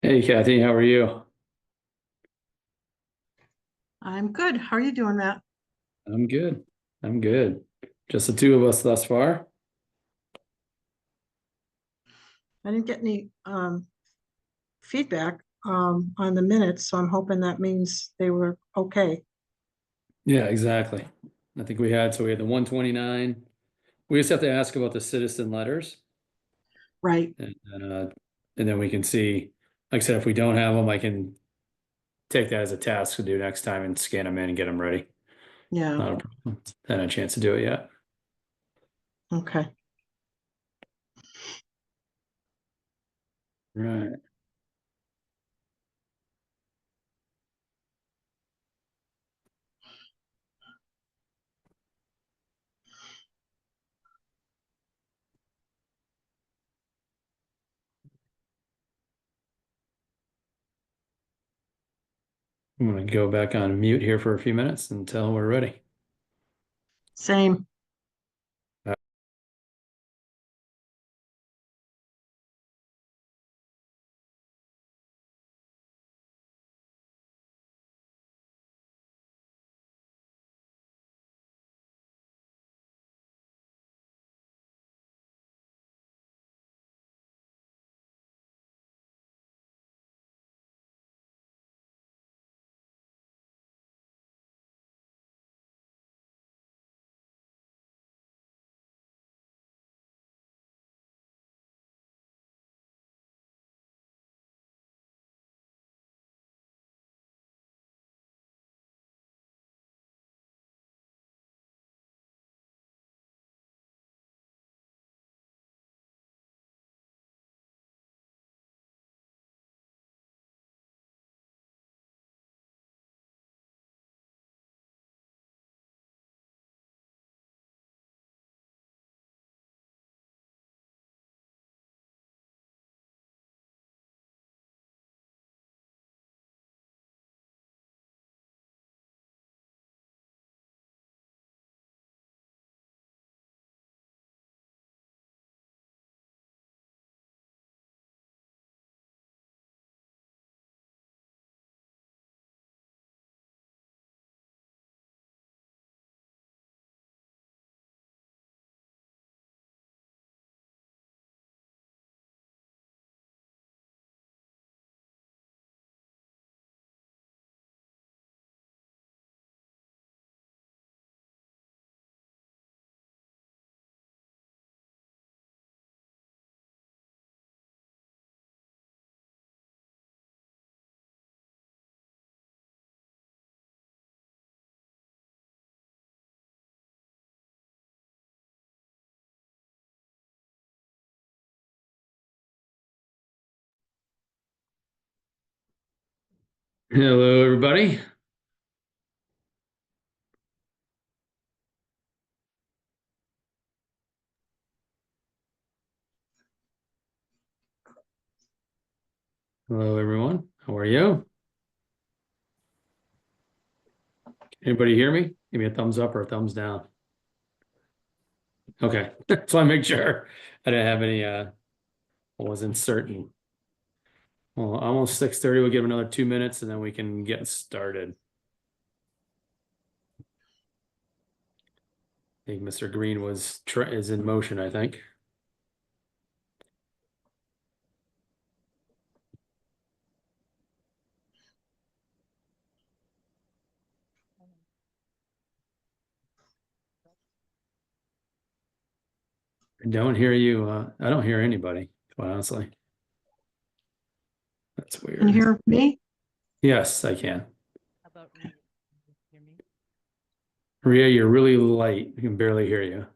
Hey Kathy, how are you? I'm good. How are you doing, Matt? I'm good. I'm good. Just the two of us thus far. I didn't get any feedback on the minutes, so I'm hoping that means they were okay. Yeah, exactly. I think we had the 129. We just have to ask about the citizen letters Right. and then we can see, like I said, if we don't have them, I can take that as a task to do next time and scan them in and get them ready. Yeah. Not a problem. Haven't had a chance to do it yet. Okay. Right. I'm gonna go back on mute here for a few minutes until we're ready. Same. Hello, everybody. Hello, everyone. How are you? Anybody hear me? Give me a thumbs up or a thumbs down. Okay. So I make sure I didn't have any I wasn't certain. Well, almost 6:30. We'll give another 2 minutes and then we can get started. I think Mr. Green is in motion, I think. I don't hear you. I don't hear anybody, quite honestly. That's Can you weird. hear me? Yes, I can. How about now? Can you hear me? Maria, you're really light. I can barely hear you.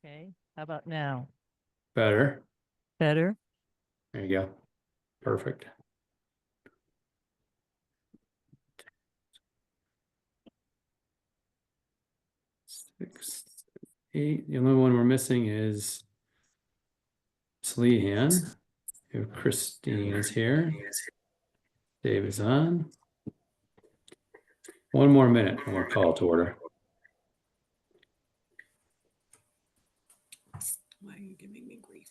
Okay. How about now? Better. Better? There you go. Perfect. Six, eight. The only one we're missing is Leanne. Christine is here. Dave is on. One more minute and we'll call to order. Why are you giving me grief?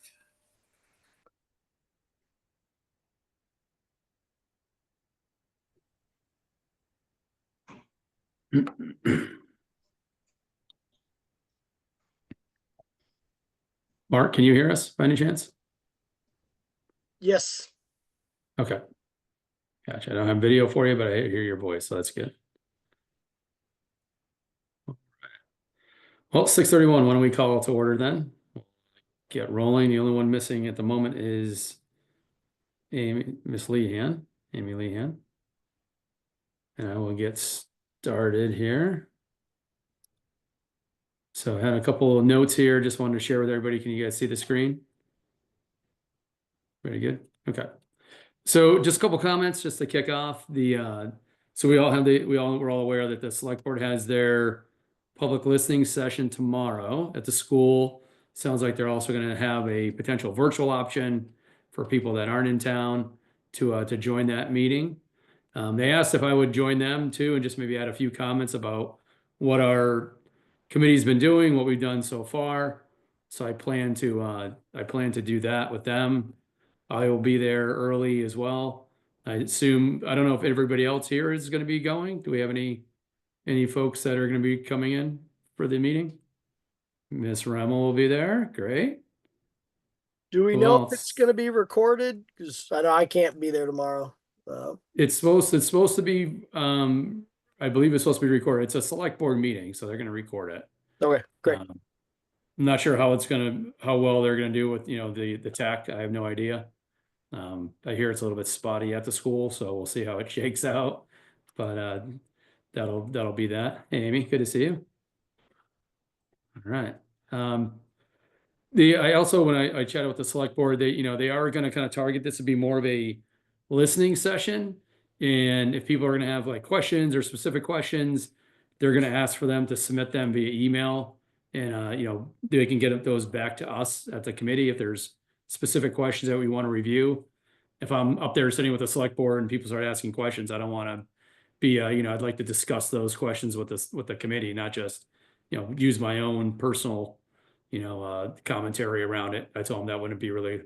Mark, can you hear us by any chance? Yes. Okay. Gotcha. I don't have video for you, but I hear your voice, so that's good. Well, 6:31, why don't we call to order then? Get rolling. The only one missing at the moment is Miss Lehan, Amy Lehan. And I will get started here. So I had a couple of notes here, just wanted to share with everybody. Can you guys see the screen? Very good. Okay. So just a couple comments just to kick off so we're all aware that the select board has their public listening session tomorrow at the school. Sounds like they're also going to have a potential virtual option for people that aren't in town to join that meeting. They asked if I would join them too and just maybe add a few comments about what our committee's been doing, what we've done so far. So I plan to do that with them. I will be there early as well. I don't know if everybody else here is going to be going. Do we have any folks that are going to be coming in for the meeting? Miss Remmel will be there. Great. Do we Who know if else? it's going to be recorded? Because I know I can't be there tomorrow. It's supposed to be, I believe it's supposed to be recorded. It's a select board meeting, so they're going to record it. Okay, great. I'm not sure how well they're going to do with, the tech. I have no idea. I hear it's a little bit spotty at the school, so we'll see how it shakes out. But that'll be that. Hey, Amy, good to see you. All right. I also, when I chatted with the select board, they are going to kind of target this to be more of a listening session. And if people are going to have like questions or specific questions, they're going to ask for them to submit them via email. And, they can get those back to us at the committee if there's specific questions that we want to review. If I'm up there sitting with the select board and people start asking questions, I don't want to be, I'd like to discuss those questions with the committee, not just, use my own personal, commentary around it. I told them that wouldn't be really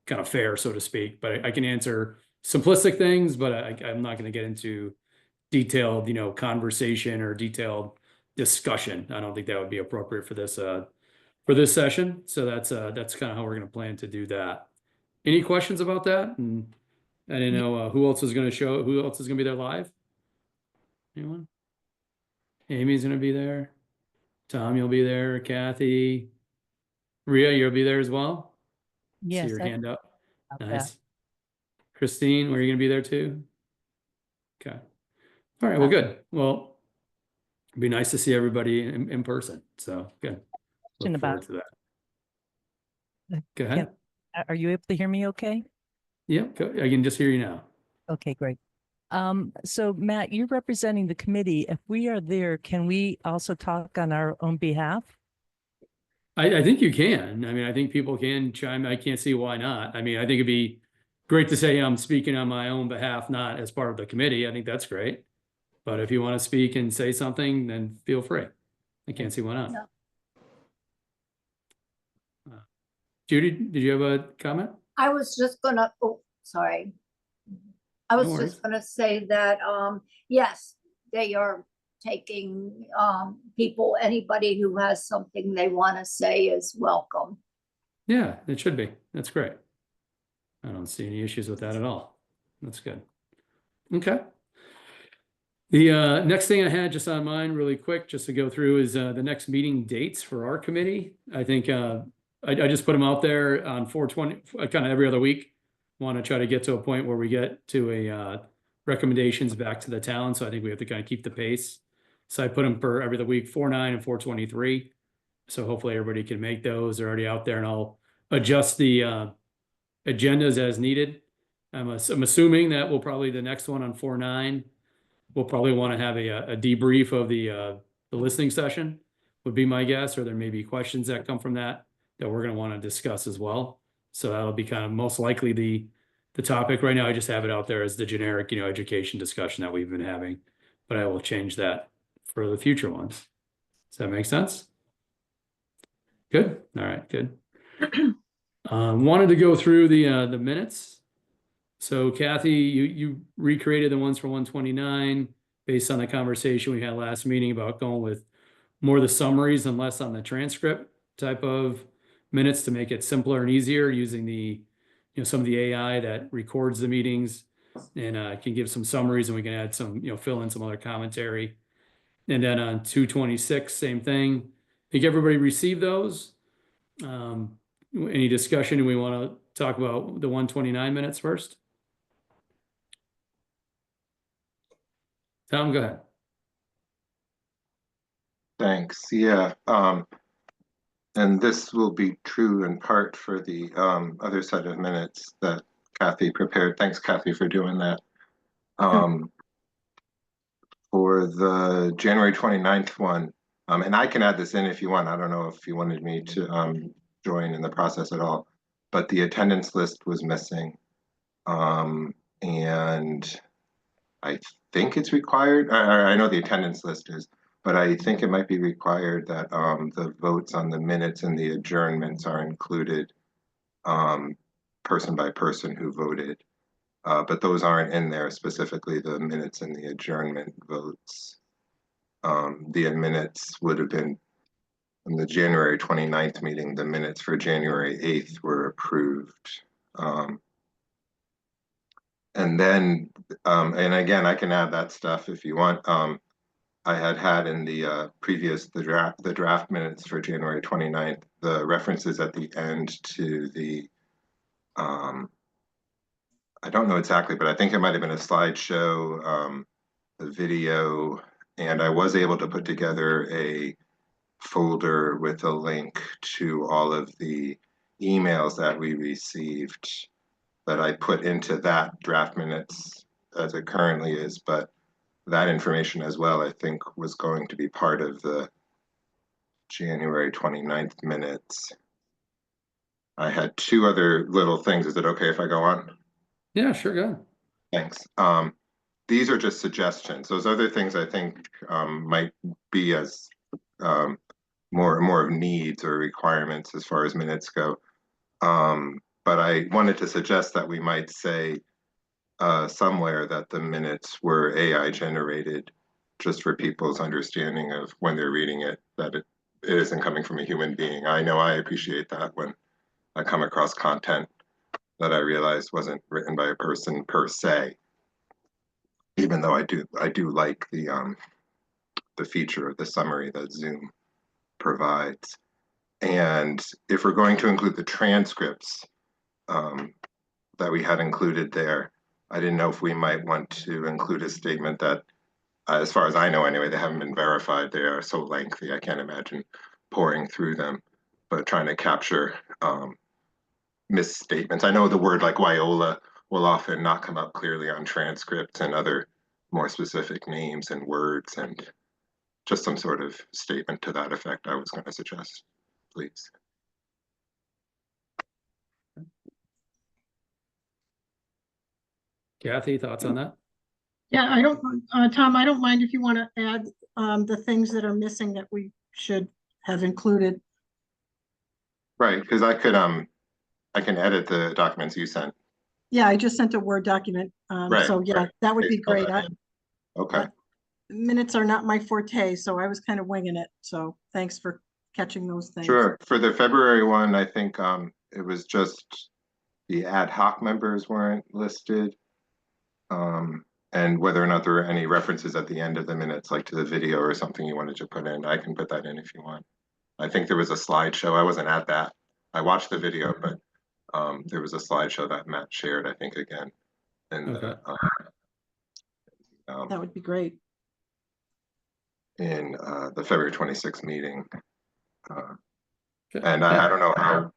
kind of fair, so to speak, but I can answer simplistic things, but I'm not going to get into detailed, conversation or detailed discussion. I don't think that would be appropriate for this session. So that's kind of how we're going to plan to do that. Any questions about that? And I didn't know who else is going to be there live? Anyone? Amy's going to be there. Tom, you'll be there. Kathy, Rhea, you'll be there as well. See Yes. your hand up. About Nice. that. Christine, were you going to be there too? Okay. All right. Well, good. Well, it'd be nice to see everybody in person. So good. Question Look forward about- to that. Uh, Go ahead. Are you able to hear me okay? Yep. I can just hear you now. Okay, great. So Matt, you're representing the committee. If we are there, can we also talk on our own behalf? I think you can. I mean, I think people can chime. I can't see why not. I mean, I think it'd be great to say I'm speaking on my own behalf, not as part of the committee. I think that's great. But if you want to speak and say something, then feel free. I can't see why not. No. Judy, did you have a comment? I was just gonna, oh, sorry. I No was worries. just gonna say that, yes, they are taking, people, anybody who has something they wanna say is welcome. Yeah, it should be. That's great. I don't see any issues with that at all. That's good. Okay. The next thing I had just on mine really quick, just to go through is the next meeting dates for our committee. I think I just put them out there on 420, kind of every other week. Want to try to get to a point where we get to a recommendations back to the town. So I think we have to kind of keep the pace. So I put them for every other week, 4/9 and 4/23. So hopefully everybody can make those. They're already out there, and I'll adjust the agendas as needed. I'm assuming that we'll probably, the next one on 4/9, we'll probably want to have a debrief of the listening session, would be my guess, or there may be questions that come from that we're going to want to discuss as well. So that'll be kind of most likely the topic. Right now, I just have it out there as the generic, education discussion that we've been having, but I will change that for the future ones. Does that make sense? Good. All right, good. Wanted to go through the minutes. So Kathy, you recreated the ones for 129 based on the conversation we had last meeting about going with more the summaries and less on the transcript type of minutes to make it simpler and easier using some of the AI that records the meetings and can give some summaries, and we can add some, fill in some other commentary. And then on 226, same thing. I think everybody received those. Any discussion? Do we want to talk about the 129 minutes first? Tom, go ahead. Thanks. Yeah. And this will be true in part for the other set of minutes that Kathy prepared. Thanks, Kathy, for doing that. For the January 29th one, and I can add this in if you want. I don't know if you wanted me to join in the process at all, but the attendance list was missing. And I think it's required. I know the attendance list is, but I think it might be required that the votes on the minutes and the adjournments are included person by person who voted. But those aren't in there, specifically the minutes and the adjournment votes. The minutes would have been in the January 29th meeting. The minutes for January 8th were approved. And then, and again, I can add that stuff if you want. I had in the previous, the draft minutes for January 29th, the references at the end to the, I don't know exactly, but I think it might have been a slideshow, a video, and I was able to put together a folder with a link to all of the emails that we received that I put into that draft minutes as it currently is, but that information as well, I think, was going to be part of the January 29th minutes. I had two other little things. Is it okay if I go on? Yeah, sure, go ahead. Thanks. These are just suggestions. Those other things I think might be as more of needs or requirements as far as minutes go. But I wanted to suggest that we might say somewhere that the minutes were AI generated, just for people's understanding of when they're reading it, that it isn't coming from a human being. I know I appreciate that when I come across content that I realized wasn't written by a person per se, even though I do like the feature of the summary that Zoom provides. And if we're going to include the transcripts that we had included there, I didn't know if we might want to include a statement that, as far as I know anyway, they haven't been verified. They are so lengthy, I can't imagine pouring through them, but trying to capture misstatements. I know the word like Wyola will often not come up clearly on transcripts, and other more specific names and words, and just some sort of statement to that effect I was going to suggest, please. Kathy, thoughts on that? Yeah, I don't, Tom, I don't mind if you want to add the things that are missing that we should have included. Right, because I can edit the documents you sent. Yeah, I just sent a Word document. Right, So yeah, right. that would be great. Okay. Minutes are not my forte, so I was kind of winging it. So thanks for catching those things. Sure. For the February one, I think it was just the ad hoc members weren't listed. And whether or not there were any references at the end of the minutes, like to the video or something you wanted to put in, I can put that in if you want. I think there was a slideshow. I wasn't at that, I watched the video, but there was a slideshow that Matt shared, I think, again, in Okay. That would be great. the February 26th meeting. Okay. And Yeah. I don't know how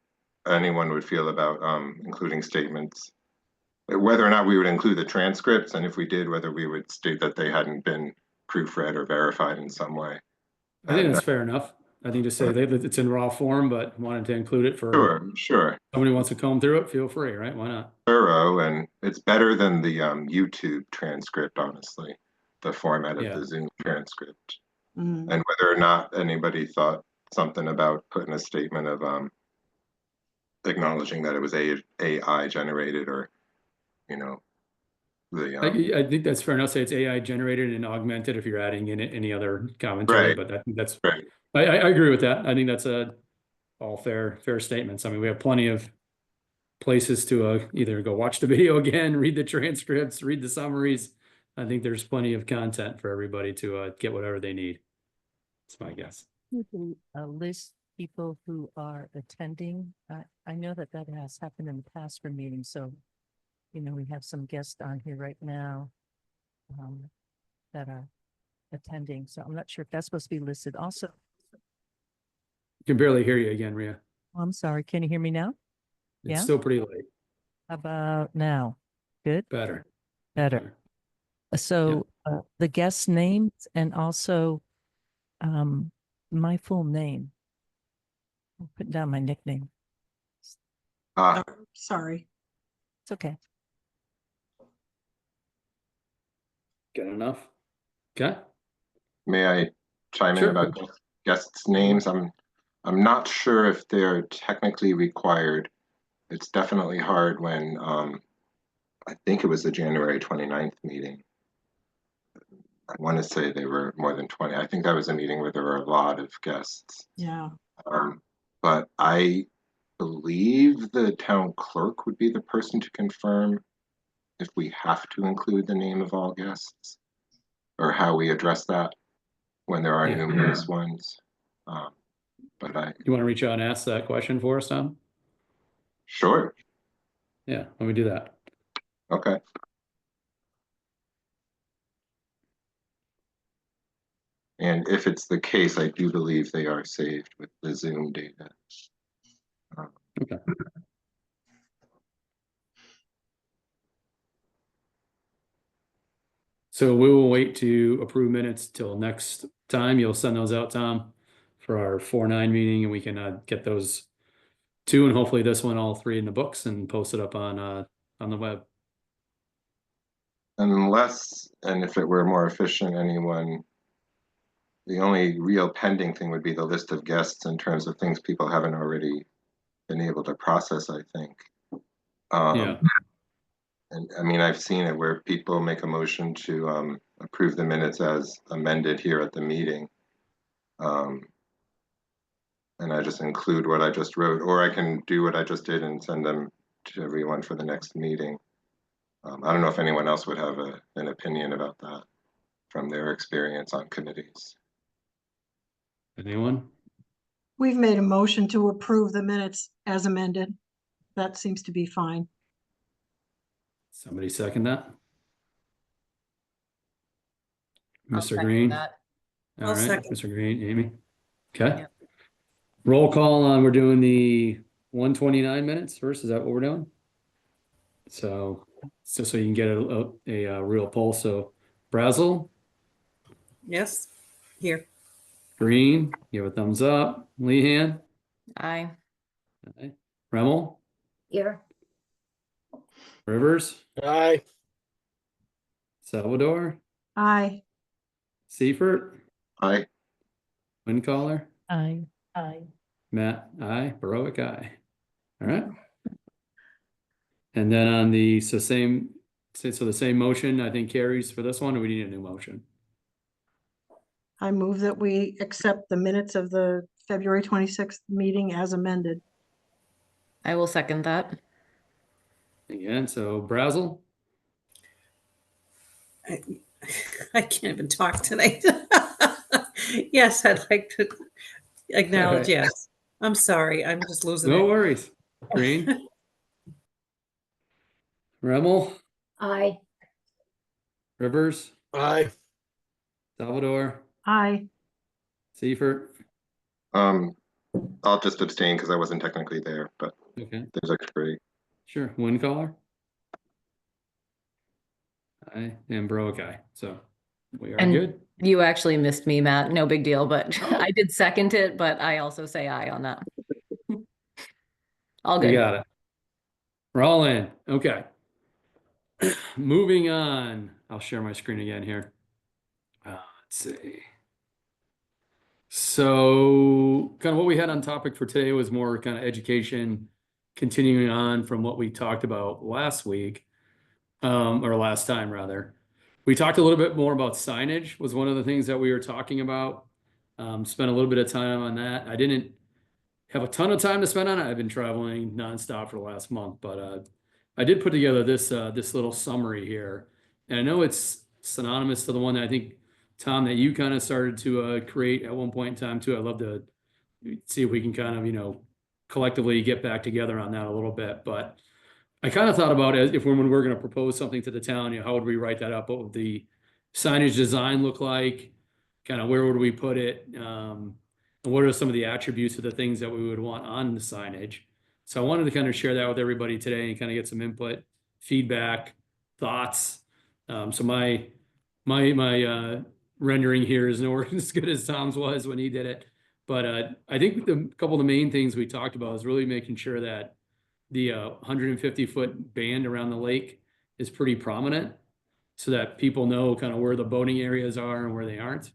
anyone would feel about including statements, whether or not we would include the transcripts, and if we did, whether we would state that they hadn't been proofread or verified in some way. I think And, that's fair enough. I think just say that it's in raw form, but wanted to include it for sure. somebody wants to comb through it, feel free, right? Why not? Thorough, and it's better than the YouTube transcript, honestly, the format of Yeah. the Zoom transcript. Mm. And whether or not anybody thought something about putting a statement of acknowledging that it was AI generated, or the I think that's fair enough. Say it's AI generated and augmented if you're adding in any other commentary, Right. but I think that's, right. I agree with that. I think that's all fair statements. I mean, we have plenty of places to either go watch the video again, read the transcripts, read the summaries. I think there's plenty of content for everybody to get whatever they need. That's my guess. List people who are attending. I know that has happened in the past for meetings, so, we have some guests on here right now that are attending, so I'm not sure if that's supposed to be listed also. Can barely hear you again, Ria. I'm sorry, can you hear me now? It's Yeah. still pretty late. How about now? Good? Better. Better. So the guest names and also my full name. I'll put down my nickname. Sorry. It's okay. Good enough. Okay. May I chime in Sure. about guests' names? I'm not sure if they're technically required. It's definitely hard when I think it was the January 29th meeting. I want to say they were more than 20. I think that was a meeting where there were a lot of guests. Yeah. But I believe the town clerk would be the person to confirm if we have to include the name of all guests, or how we address that when there are Yeah. numerous ones. But You want to reach out and ask that question for us, Tom? sure. Yeah, let me do that. Okay. And if it's the case, I do believe they are saved with the Zoom data. Okay. So we will wait to approve minutes till next time. You'll send those out, Tom, for our 4/9 meeting, and we can get those two, and hopefully this one, all three in the books, and post it up on the web. Unless, and if it were more efficient, the only real pending thing would be the list of guests in terms of things people haven't already been able to process, I think. Yeah. And I mean, I've seen it where people make a motion to approve the minutes as amended here at the meeting. And I just include what I just wrote, or I can do what I just did and send them to everyone for the next meeting. I don't know if anyone else would have an opinion about that from their experience on committees. Anyone? We've made a motion to approve the minutes as amended. That seems to be fine. Somebody second that? I'll Mr. second Green? that. All I'll right, second. Mr. Green, Amy? Okay. Yeah. Roll call on, we're doing the 129 minutes first, is that what we're doing? So you can get a real poll. So Brazel, Yes, here. Green, give a thumbs up. Lehan, Aye. aye. Remmel, Here, Rivers, Aye. Salvador, Aye. Seifert, I Windcaller, Aye. Matt, aye. Baroic, aye. All right. And then on the so the same motion I think carries for this one, or we need a new motion? I move that we accept the minutes of the February 26th meeting as amended. I will second that. Again, so Brazel, I can't even talk tonight. Yes, I'd like to acknowledge, All yes. I'm sorry, I'm just losing No it. worries. Green, Remmel, I, Rivers, Aye. Salvador, Aye. Seifert. I'll just abstain because I wasn't technically there, but Okay, there's like three. sure. One caller. I am Broek aye. So we are And good. you actually missed me, Matt. No big deal, but Oh. I did second it, but I also say aye on that. All We good. got it. We're all in. Okay. Moving on. I'll share my screen again here. Let's see. So, kind of what we had on topic for today was more kind of education, continuing on from what we talked about last week, or last time rather. We talked a little bit more about signage was one of the things that we were talking about. Spent a little bit of time on that. I didn't have a ton of time to spend on it. I've been traveling nonstop for the last month, but I did put together this little summary here, and I know it's synonymous to the one that I think Tom that you kind of started to create at one point in time too. I'd love to see if we can kind of collectively get back together on that a little bit, but I kind of thought about it if when we're going to propose something to the town, how would we write that up? What would the signage design look like? Kind of where would we put it? And what are some of the attributes of the things that we would want on the signage? So I wanted to kind of share that with everybody today and kind of get some input, feedback, thoughts. So my rendering here is nowhere as good as Tom's was when he did it. But I think the couple of the main things we talked about is really making sure that the 150-foot band around the lake is pretty prominent so that people know kind of where the boating areas are and where they aren't.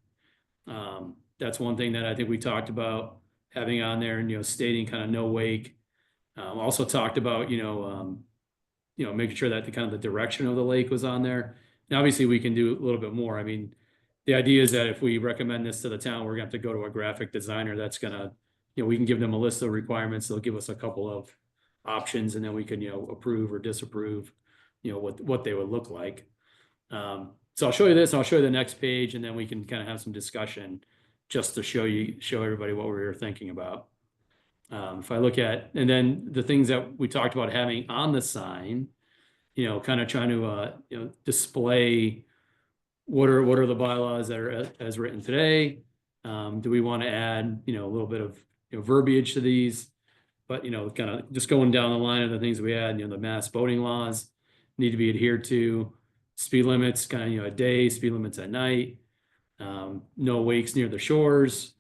That's one thing that I think we talked about having on there and, stating kind of no wake. Also talked about, making sure that the kind of the direction of the lake was on there. And obviously we can do a little bit more. I mean, the idea is that if we recommend this to the town, we're gonna have to go to a graphic designer that's gonna, we can give them a list of requirements. They'll give us a couple of options and then we can, approve or disapprove, what they would look like. So I'll show you this and I'll show you the next page and then we can kind of have some discussion just to show everybody what we were thinking about. If I look at, and then the things that we talked about having on the sign, kind of trying to, display what are the bylaws that are as written today? Do we want to add, a little bit of, verbiage to these? But, kind of just going down the line of the things we had, the mass boating laws need to be adhered to, speed limits, kind of, a day, speed limits at night, no wakes near the shores.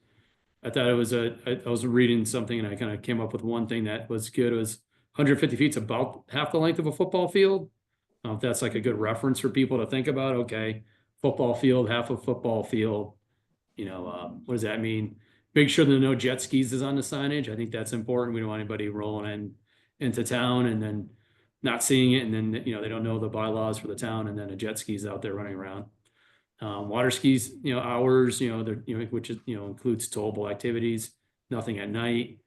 I thought it was I was reading something and I kind of came up with one thing that was good. It was 150 feet is about half the length of a football field. If that's like a good reference for people to think about, okay, football field, half a football field, what does that mean? Make sure that no jet skis is on the signage. I think that's important. We don't want anybody rolling into town and then not seeing it. And then, they don't know the bylaws for the town and then a jet skis out there running around. Water skis, hours, which is, includes towable activities, nothing at night.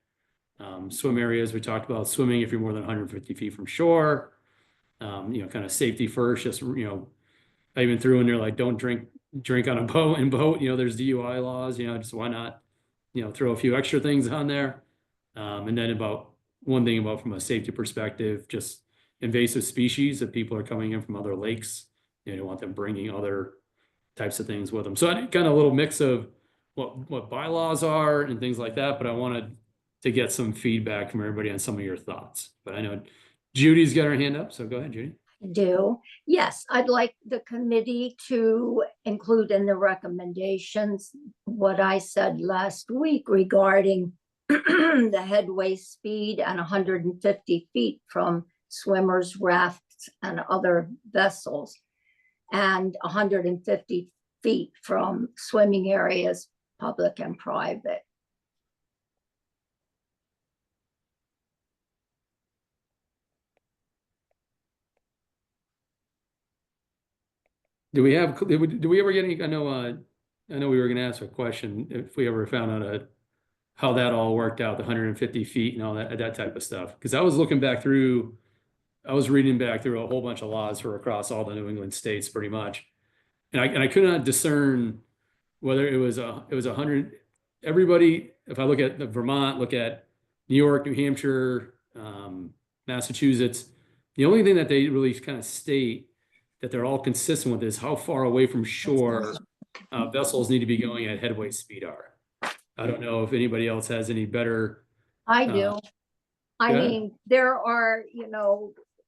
Swim areas, we talked about swimming if you're more than 150 feet from shore. Kind of safety first, just, I even threw in there, like, don't drink on a boat there's DUI laws, just why not, throw a few extra things on there. And then about one thing about from a safety perspective, just invasive species that people are coming in from other lakes, you don't want them bringing other types of things with them. So I kind of a little mix of what bylaws are and things like that, but I wanted to get some feedback from everybody on some of your thoughts. But I know Judy's got her hand up, so go ahead, Judy. do. Yes, I'd like the committee to include in the recommendations what I said last week regarding the headway speed and 150 feet from swimmers, rafts, and other vessels, and 150 feet from swimming areas, public and private. Do we ever get any, I know we were gonna ask a question, if we ever found out how that all worked out, the 150 feet and all that type of stuff. Because I was reading back through a whole bunch of laws for across all the New England states pretty much. And I could not discern whether it was 100, everybody, if I look at the Vermont, look at New York, New Hampshire, Massachusetts. The only thing that they really kind of state that they're all consistent with is how far away from shore vessels need to be going at headway speed are. I don't know if anybody else has any better. I do. I go ahead. mean, there are,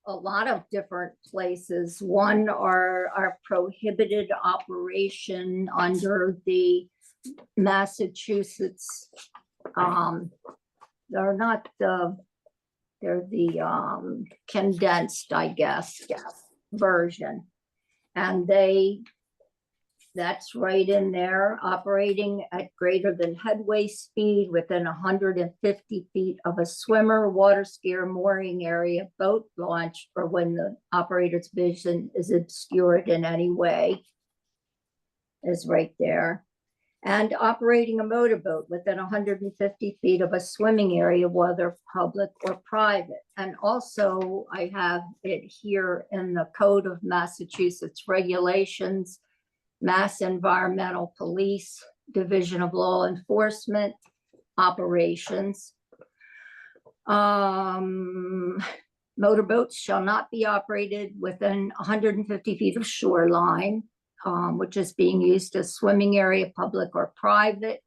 a lot of different places. One are prohibited operation under the Massachusetts. They're not they're the condensed, I guess, version. And that's right in there, operating at greater than headway speed within 150 feet of a swimmer, water skier, mooring area, boat launch, or when the operator's vision is obscured in any way, is right there. And operating a motorboat within 150 feet of a swimming area, whether public or private. And also I have it here in the Code of Massachusetts Regulations, Mass Environmental Police, Division of Law Enforcement, Operations. Motorboats shall not be operated within 150 feet of shoreline, which is being used as swimming area, public or private,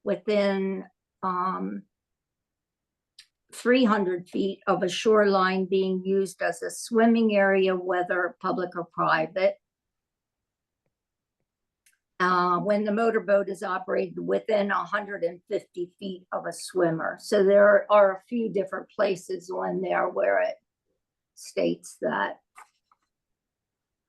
within 300 feet of a shoreline being used as a swimming area, whether public or private. When the motorboat is operated within 150 feet of a swimmer. So there are a few different places on there where it states that.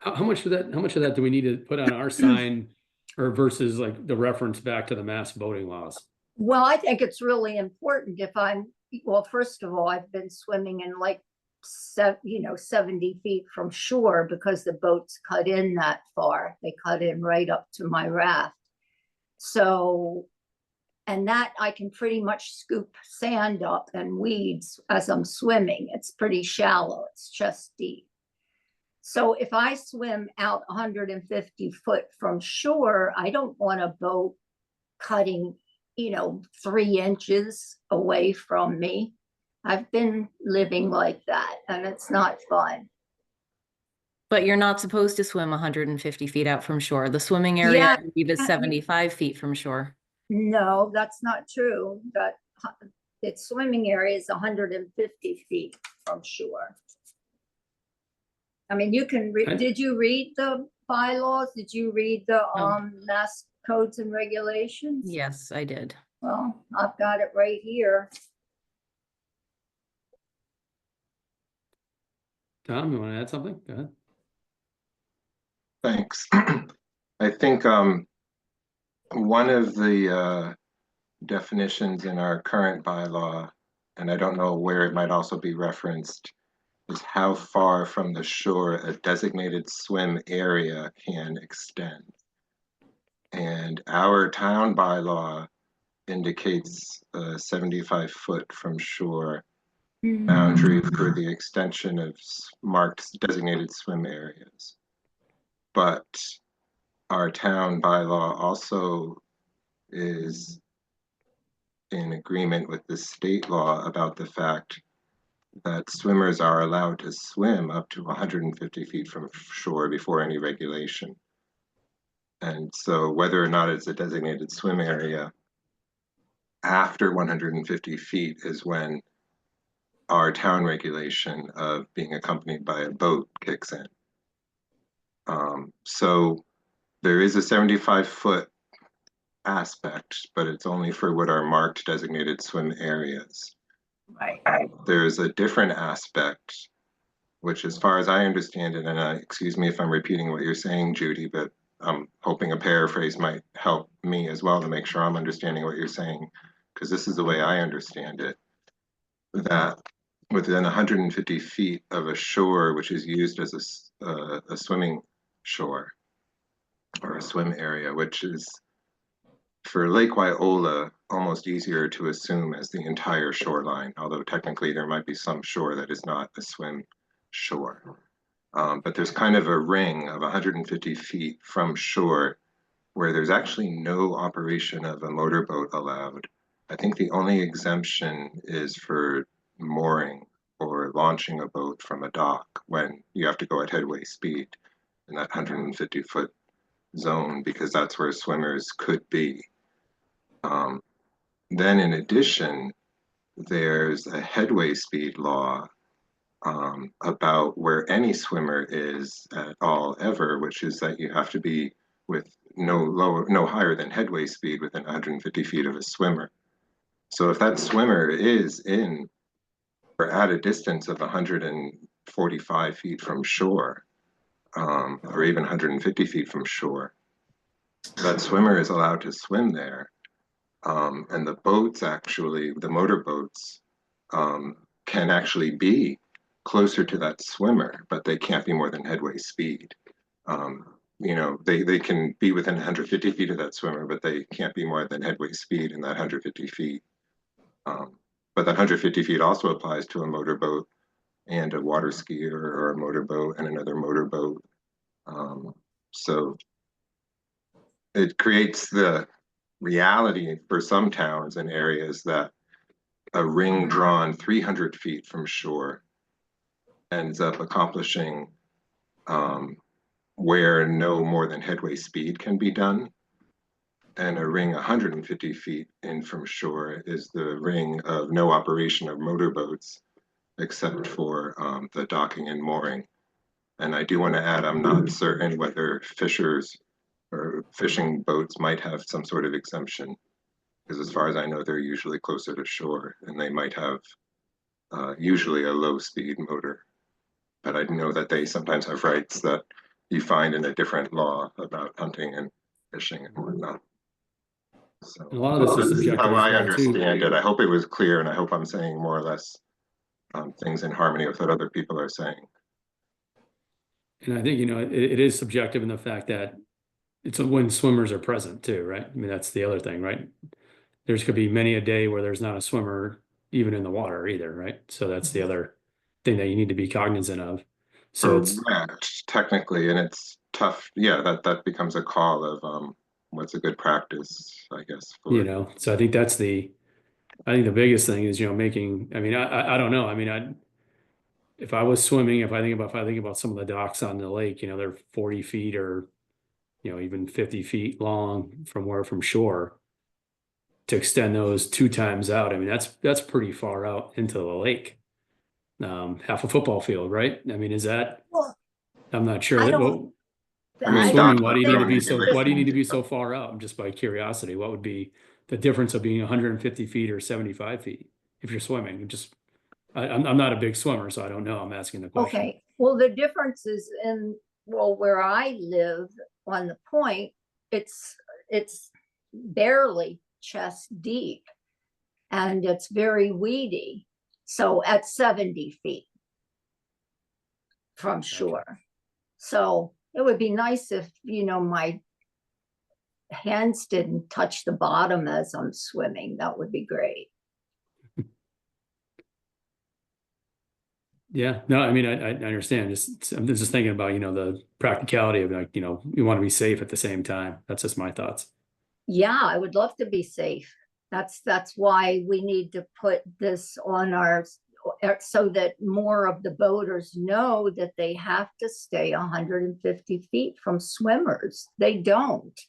How much of that do we need to put on our sign or versus like the reference back to the mass boating laws? Well, I think it's really important well, first of all, I've been swimming in like 70 feet from shore because the boats cut in that far. They cut in right up to my raft. So, and that I can pretty much scoop sand up and weeds as I'm swimming. It's pretty shallow, it's chest deep. So if I swim out 150 foot from shore, I don't want a boat cutting, 3 inches away from me. I've been living like that and it's not fun. But you're not supposed to swim 150 feet out from shore. The swimming area, Yeah. I believe, is 75 feet from shore. No, that's not true. That its swimming area is 150 feet from shore. I mean, you can read, did you read the bylaws? Did you read the Mass Codes and Regulations? Yes, I did. Well, I've got it right here. Tom, you want to add something? Go ahead. Thanks. I think one of the definitions in our current bylaw, and I don't know where it might also be referenced, is how far from the shore a designated swim area can extend. And our town bylaw indicates 75 foot from shore boundary for the extension of marked designated swim areas. But our town bylaw also is in agreement with the state law about the fact that swimmers are allowed to swim up to 150 feet from shore before any regulation. And so whether or not it's a designated swim area, after 150 feet is when our town regulation of being accompanied by a boat kicks in. So there is a 75-foot aspect, but it's only for what are marked designated swim areas. Right. There's a different aspect, which as far as I understand it, and excuse me if I'm repeating what you're saying, Judy, but I'm hoping a paraphrase might help me as well to make sure I'm understanding what you're saying, because this is the way I understand it, that within 150 feet of a shore, which is used as a swimming shore or a swim area, which is for Lake Wyola almost easier to assume as the entire shoreline, although technically there might be some shore that is not a swim shore. But there's kind of a ring of 150 feet from shore where there's actually no operation of a motorboat allowed. I think the only exemption is for mooring or launching a boat from a dock when you have to go at headway speed in that 150-foot zone, because that's where swimmers could be. Then in addition, there's a headway speed law about where any swimmer is at all ever, which is that you have to be with no higher than headway speed within 150 feet of a swimmer. So if that swimmer is in or at a distance of 145 feet from shore, or even 150 feet from shore, that swimmer is allowed to swim there. And the boats actually, the motorboats, can actually be closer to that swimmer, but they can't be more than headway speed. They can be within 150 feet of that swimmer, but they can't be more than headway speed in that 150 feet. But that 150 feet also applies to a motorboat and a water skier or a motorboat and another motorboat. So it creates the reality for some towns and areas that a ring drawn 300 feet from shore ends up accomplishing where no more than headway speed can be done. And a ring 150 feet in from shore is the ring of no operation of motorboats except for the docking and mooring. And I do want to add, I'm not certain whether fishers or fishing boats might have some sort of exemption, because as far as I know, they're usually closer to shore and they might have usually a low speed motor. But I know that they sometimes have rights that you find in a different law about hunting and fishing and whatnot. So And a lot of this is subjective how as I well, too. understand it. I hope it was clear, and I hope I'm saying more or less things in harmony with what other people are saying. And I think, it is subjective in the fact that it's when swimmers are present too, right? I mean, that's the other thing, right? There's could be many a day where there's not a swimmer even in the water either, right? So that's the other thing that you need to be cognizant of. So it's, Correct, technically, and it's tough. Yeah, that becomes a call of what's a good practice, I guess. so I think I think the biggest thing is, making, I mean, I don't know. I mean, if I was swimming, if I think about some of the docks on the lake, they're 40 feet or, even 50 feet long from shore. To extend those 2 times out, I mean, that's pretty far out into the lake. Half a football field, right? I mean, is that, Well, I'm not sure I that, don't, I mean, I swimming, don't why do you think need to be it's so, why do you need to be different. so far out? Just by curiosity, what would be the difference of being 150 feet or 75 feet if you're swimming? I'm not a big swimmer, so I don't know. I'm asking the question. Okay, well, the difference is where I live on the point, it's barely chest deep and it's very weedy. So at 70 feet from shore. So it would be nice if, my hands didn't touch the bottom as I'm swimming. That would be great. Yeah, no, I mean, I understand. I'm just thinking about, the practicality of like, you want to be safe at the same time. That's just my thoughts. Yeah, I would love to be safe. That's why we need to put this on so that more of the boaters know that they have to stay 150 feet from swimmers. They don't.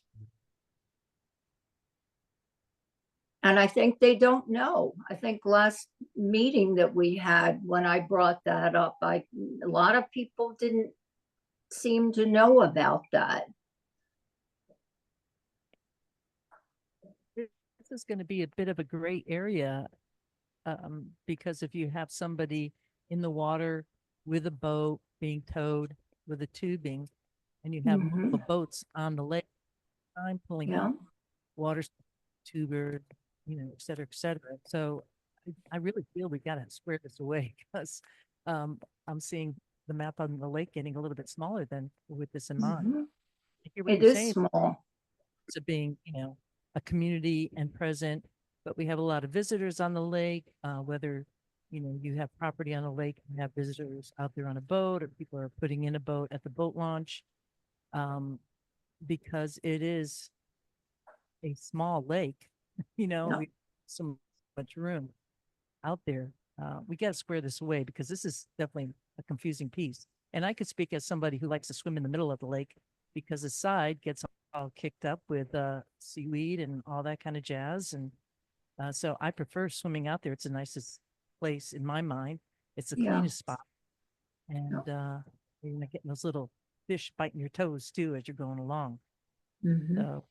And I think they don't know. I think last meeting that we had, when I brought that up, a lot of people didn't seem to know about that. This is going to be a bit of a gray area, because if you have somebody in the water with a boat being towed with a tubing, and you have multiple boats on the lake, I'm pulling Yeah. water tuber, et cetera, et cetera. So I really feel we got to square this away because I'm seeing the map on the lake getting a little bit smaller than with this in mind. I hear what It you're is saying. small. To being, a community and present, but we have a lot of visitors on the lake, whether, you have property on the lake and have visitors out there on a boat, or people are putting in a boat at the boat launch, because it is a small lake, Yeah. so much room out there. We got to square this away because this is definitely a confusing piece. And I could speak as somebody who likes to swim in the middle of the lake because the side gets all kicked up with seaweed and all that kind of jazz. And so I prefer swimming out there. It's the nicest place in my mind. It's the Yeah. cleanest spot. And you're not getting those little fish biting your toes too as you're going along. Mhm. So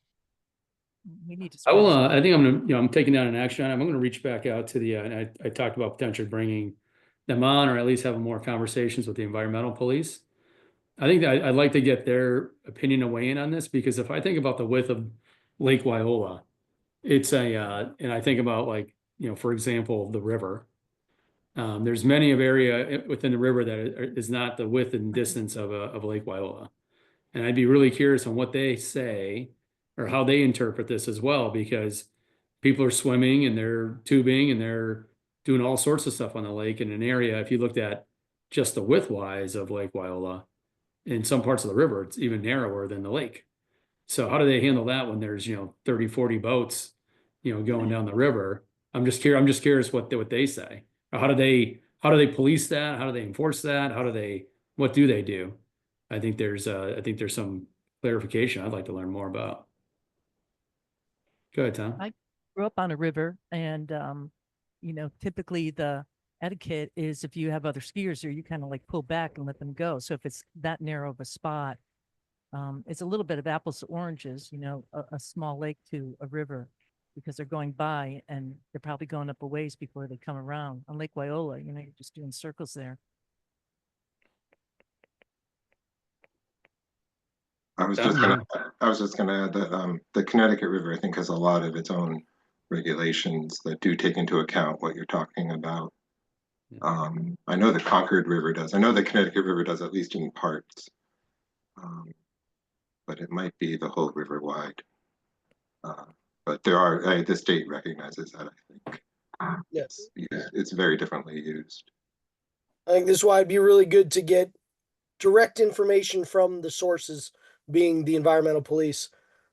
we need to. I will, square this I think I'm gonna, I'm taking down an action item. I'm gonna reach back out to the, and I talked about potentially bringing them on, or at least having more conversations with the environmental police. I think that I'd like to get their opinion and weigh in on this, because if I think about the width of Lake Wyola, it's and I think about, like, for example, the river. There's many of area within the river that is not the width and distance of Lake Wyola. And I'd be really curious on what they say or how they interpret this as well, because people are swimming and they're tubing and they're doing all sorts of stuff on the lake in an area. If you looked at just the width wise of Lake Wyola, in some parts of the river, it's even narrower than the lake. So how do they handle that when there's, 30, 40 boats, going down the river? I'm just curious what they say. How do they police that? How do they enforce that? What do they do? I think there's some clarification I'd like to learn more about. Go ahead, Tom. I grew up on a river, and typically the etiquette is if you have other skiers there, you kind of like pull back and let them go. So if it's that narrow of a spot, it's a little bit of apples to oranges, a small lake to a river, because they're going by and they're probably going up a ways before they come around. On Lake Wyola, you're just doing circles there. I was just gonna add that the Connecticut River, I think, has a lot of its own regulations that do take into account what you're talking about. I know the Concord River does. I know the Connecticut River does, at least in parts. But it might be the whole river wide. But the state recognizes that, I think. Yes. It's very differently used. I think this is why it'd be really good to get direct information from the sources, being the environmental police,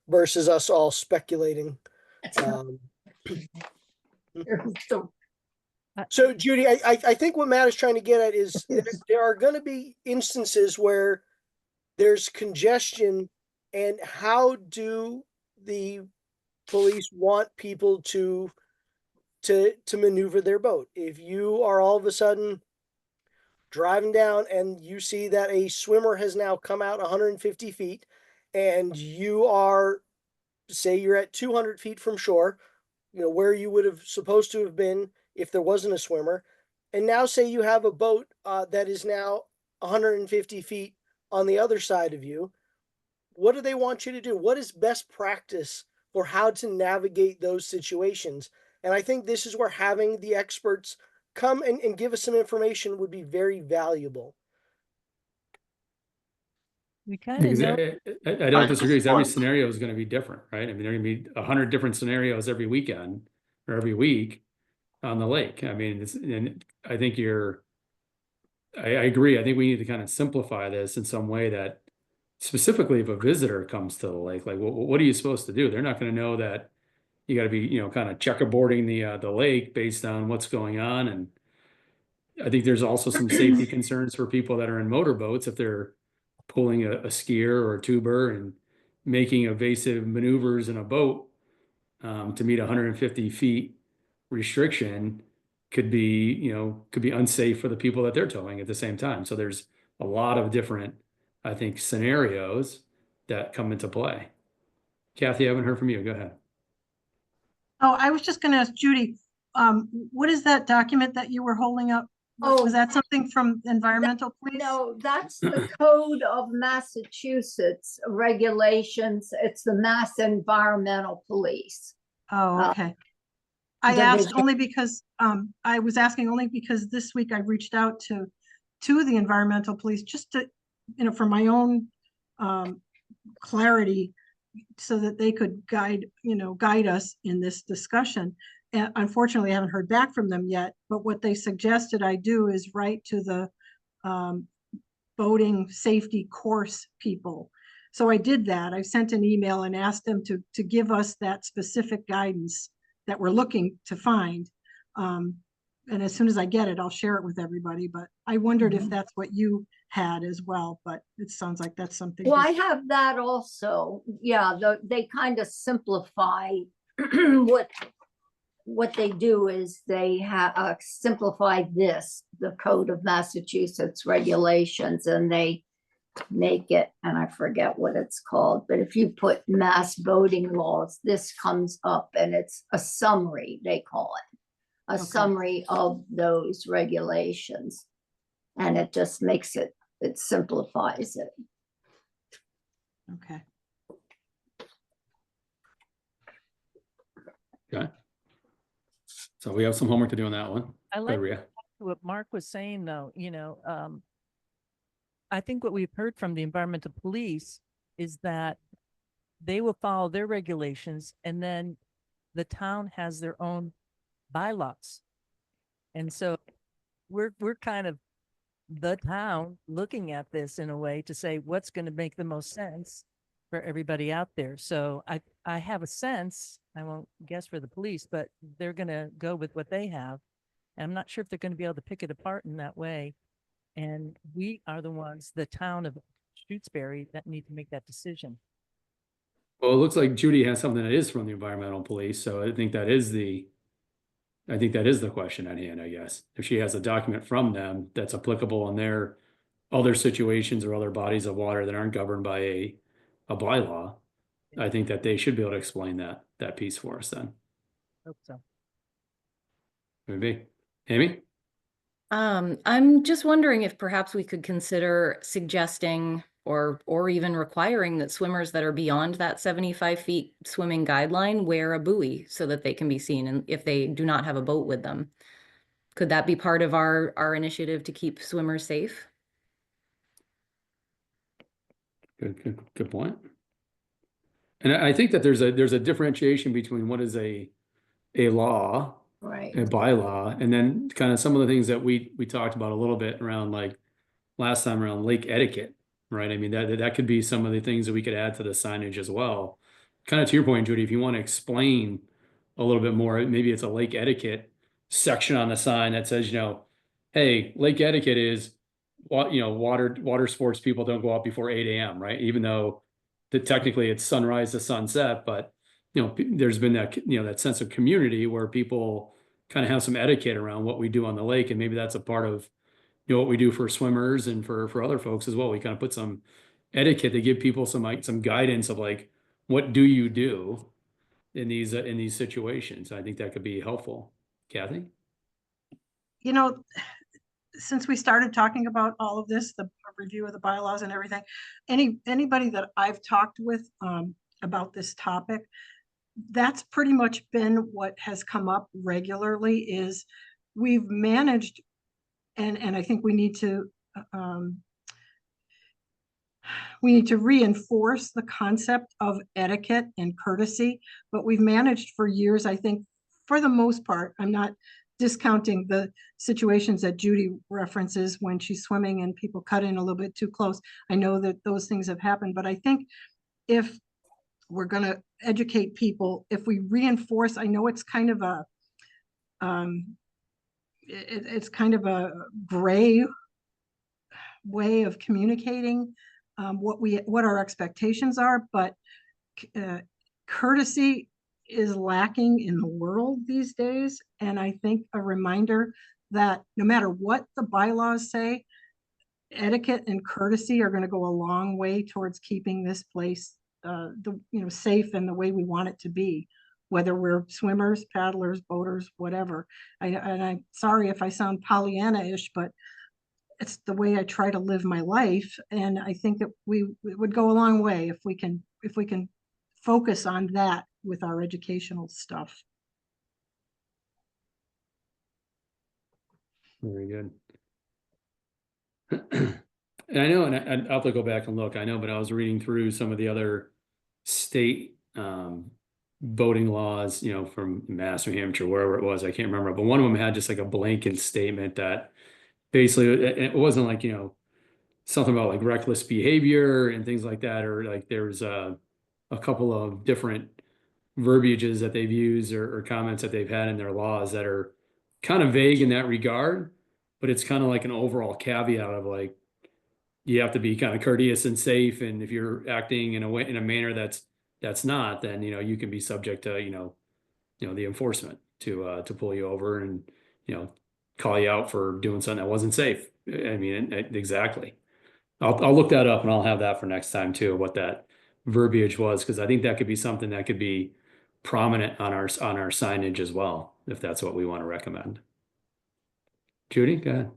versus us all speculating. So, So Judy, I think what Matt is trying to get at is there are going to be instances where there's congestion, and how do the police want people to maneuver their boat? If you are all of a sudden driving down and you see that a swimmer has now come out 150 feet, and you are, say you're at 200 feet from shore, where you would have supposed to have been if there wasn't a swimmer, and now say you have a boat that is now 150 feet on the other side of you, what do they want you to do? What is best practice for how to navigate those situations? And I think this is where having the experts come and give us some information would be very valuable. We kind of know. I don't disagree, because every scenario is going to be different, right? I mean, there are going to be 100 different scenarios every weekend or every week on the lake. I mean, and I think I agree. I think we need to kind of simplify this in some way, that specifically if a visitor comes to the lake, like what are you supposed to do? They're not going to know that you got to be, kind of checkerboarding the lake based on what's going on. And I think there's also some safety concerns for people that are in motorboats if they're pulling a skier or a tuber and making evasive maneuvers in a boat to meet 150 feet restriction could be unsafe for the people that they're towing at the same time. So there's a lot of different, I think, scenarios that come into play. Kathy, I haven't heard from you. Go ahead. Oh, I was just gonna ask Judy, what is that document that you were holding up? Oh. Was that something from environmental police? no, that's the Code of Massachusetts regulations. It's the Mass Environmental Police. Oh, okay. I division. asked only because, I was asking only because this week I reached out to the environmental police just to, for my own, clarity, so that they could guide us in this discussion. And unfortunately, I haven't heard back from them yet, but what they suggested I do is write to the boating safety course people. So I did that. I sent an email and asked them to give us that specific guidance that we're looking to find. And as soon as I get it, I'll share it with everybody, but I wondered if that's what you had as well, but it sounds like that's something. Well, I different. have that also. Yeah, they kind of simplify what they do is they have simplify the Code of Massachusetts regulations, and they make it, and I forget what it's called, but if you put mass voting laws, this comes up, and it's a summary, they call it. A Okay. summary of those regulations. And it just makes it simplifies it. Okay. Okay. So we have some homework to do on that one. I Go like ahead, Rhea. what Mark was saying, though, I think what we've heard from the environmental police is that they will follow their regulations, and then the town has their own bylaws. And so we're kind of the town looking at this in a way to say what's going to make the most sense for everybody out there. So I have a sense, I won't guess for the police, but they're going to go with what they have. And I'm not sure if they're going to be able to pick it apart in that way. And we are the ones, the town of Shutesbury, that need to make that decision. Well, it looks like Judy has something that is from the environmental police, so I think that is the question at hand, I guess. If she has a document from them that's applicable in their other situations or other bodies of water that aren't governed by a bylaw, I think that they should be able to explain that piece for us then. Hope so. Maybe. Amy? I'm just wondering if perhaps we could consider suggesting or even requiring that swimmers that are beyond that 75 feet swimming guideline wear a buoy so that they can be seen, and if they do not have a boat with them. Could that be part of our initiative to keep swimmers safe? Good point. And I think that there's a differentiation between what is a law, Right. a bylaw, and then kind of some of the things that we talked about a little bit around, like last time around, lake etiquette, right? I mean, that could be some of the things that we could add to the signage as well. Kind of to your point, Judy, if you want to explain a little bit more, maybe it's a lake etiquette section on the sign that says, hey, lake etiquette is what, water sports people don't go out before 8 a.m., right? Even though technically it's sunrise to sunset, but there's been that, that sense of community where people kind of have some etiquette around what we do on the lake. And maybe that's a part of, what we do for swimmers and for other folks as well. We kind of put some etiquette to give people some guidance of like, what do you do in these situations? I think that could be helpful. Kathy? Since we started talking about all of this, the review of the bylaws and everything, anybody that I've talked with about this topic, that's pretty much been what has come up regularly. Is we've managed, and I think we need to reinforce the concept of etiquette and courtesy, but we've managed for years, I think, for the most part. I'm not discounting the situations that Judy references when she's swimming and people cut in a little bit too close. I know that those things have happened, but I think if we're going to educate people, if we reinforce, I know it's kind of a it's kind of a gray way of communicating what our expectations are, but courtesy is lacking in the world these days. And I think a reminder that no matter what the bylaws say, etiquette and courtesy are going to go a long way towards keeping this place safe and the way we want it to be, whether we're swimmers, paddlers, boaters, whatever. And I'm sorry if I sound Pollyanna-ish, but it's the way I try to live my life. And I think that it would go a long way if we can focus on that with our educational stuff. Very good. And I know, and I'll have to go back and look, I know, but I was reading through some of the other state voting laws, from Mass, New Hampshire, wherever it was, I can't remember, but one of them had just like a blanket statement that basically it wasn't like, something about like reckless behavior and things like that, or like there's a couple of different verbiages that they've used or comments that they've had in their laws that are kind of vague in that regard, but it's kind of like an overall caveat of like, you have to be kind of courteous and safe. And if you're acting in a way, in a manner that's not, then, you can be subject to, the enforcement to pull you over and, call you out for doing something that wasn't safe. I mean, exactly. I'll look that up and I'll have that for next time too, what that verbiage was, because I think that could be something that could be prominent on our signage as well, if that's what we want to recommend. Judy, go ahead.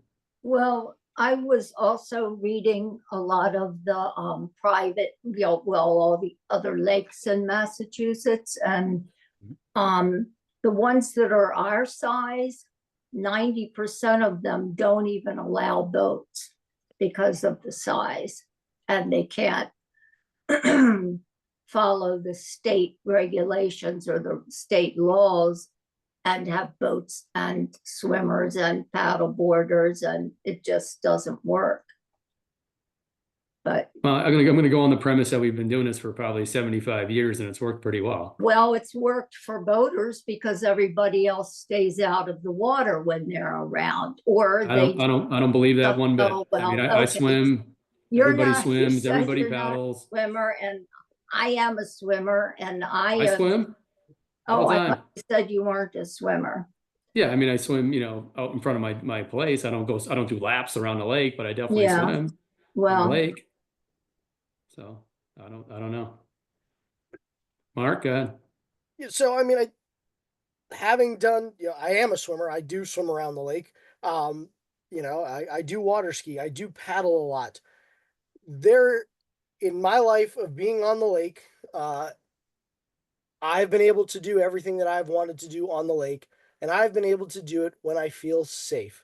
Well, I was also reading a lot of the private, all the other lakes in Massachusetts, and the ones that are our size, 90% of them don't even allow boats because of the size, and they can't follow the state regulations or the state laws and have boats and swimmers and paddle boarders, and it just doesn't work. But Well, I'm gonna go on the premise that we've been doing this for probably 75 years and it's worked pretty well. well, it's worked for boaters because everybody else stays out of the water when they're around, or I they. don't believe that one bit. Oh, I mean, well, I okay. swim, You're everybody not, you swims, said everybody you're not a paddles. swimmer, and I am a swimmer, and I swim all Oh, the I time. thought you said you weren't a swimmer. Yeah, I mean, I swim, out in front of my place. I don't do laps around the lake, but I definitely Yeah, swim in the well, lake. So I don't know. Mark, go ahead. Yeah, so I mean, having done, I am a swimmer. I do swim around the lake. I do water ski. I do paddle a lot. There, in my life of being on the lake, I've been able to do everything that I've wanted to do on the lake, and I've been able to do it when I feel safe.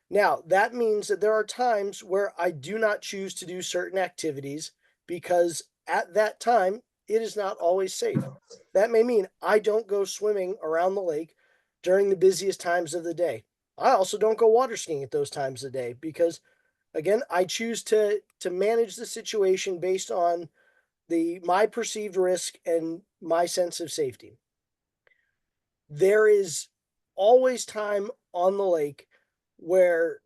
Now, that means that there are times where I do not choose to do certain activities because at that time, it is not always safe. That may mean I don't go swimming around the lake during the busiest times of the day. I also don't go water skiing at those times of the day because, again, I choose to manage the situation based on my perceived risk and my sense of safety. There is always time on the lake where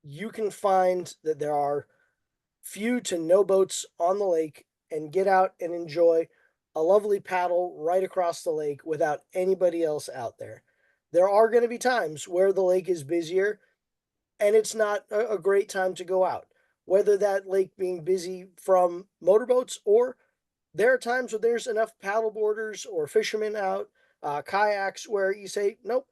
you can find that there are few to no boats on the lake and get out and enjoy a lovely paddle right across the lake without anybody else out there. There are going to be times where the lake is busier and it's not a great time to go out, whether that lake being busy from motorboats or there are times where there's enough paddle boarders or fishermen out, kayaks, where you say, nope,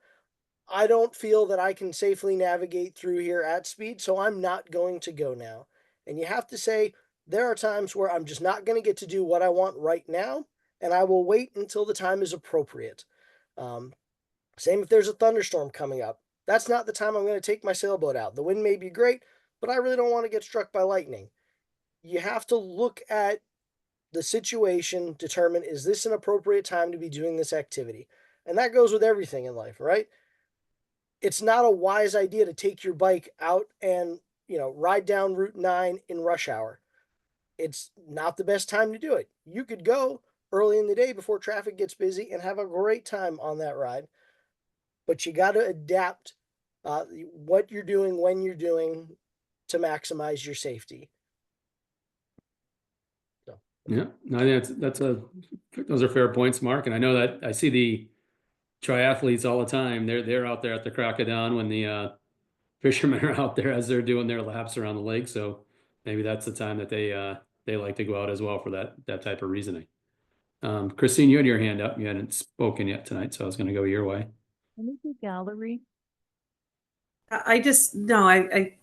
I don't feel that I can safely navigate through here at speed, so I'm not going to go now. And you have to say, there are times where I'm just not going to get to do what I want right now, and I will wait until the time is appropriate. Same if there's a thunderstorm coming up. That's not the time I'm going to take my sailboat out. The wind may be great, but I really don't want to get struck by lightning. You have to look at the situation, determine, is this an appropriate time to be doing this activity? And that goes with everything in life, right? It's not a wise idea to take your bike out and, ride down Route 9 in rush hour. It's not the best time to do it. You could go early in the day before traffic gets busy and have a great time on that ride. But you got to adapt what you're doing when you're doing to maximize your safety. So. Yeah, no, I think those are fair points, Mark. And I know that I see the triathletes all the time. They're out there at the crack of dawn when the fishermen are out there as they're doing their laps around the lake. So maybe that's the time that they like to go out as well for that type of reasoning. Christine, you had your hand up. You hadn't spoken yet tonight, so I was going to go your way. Can we do gallery? I just, no, I,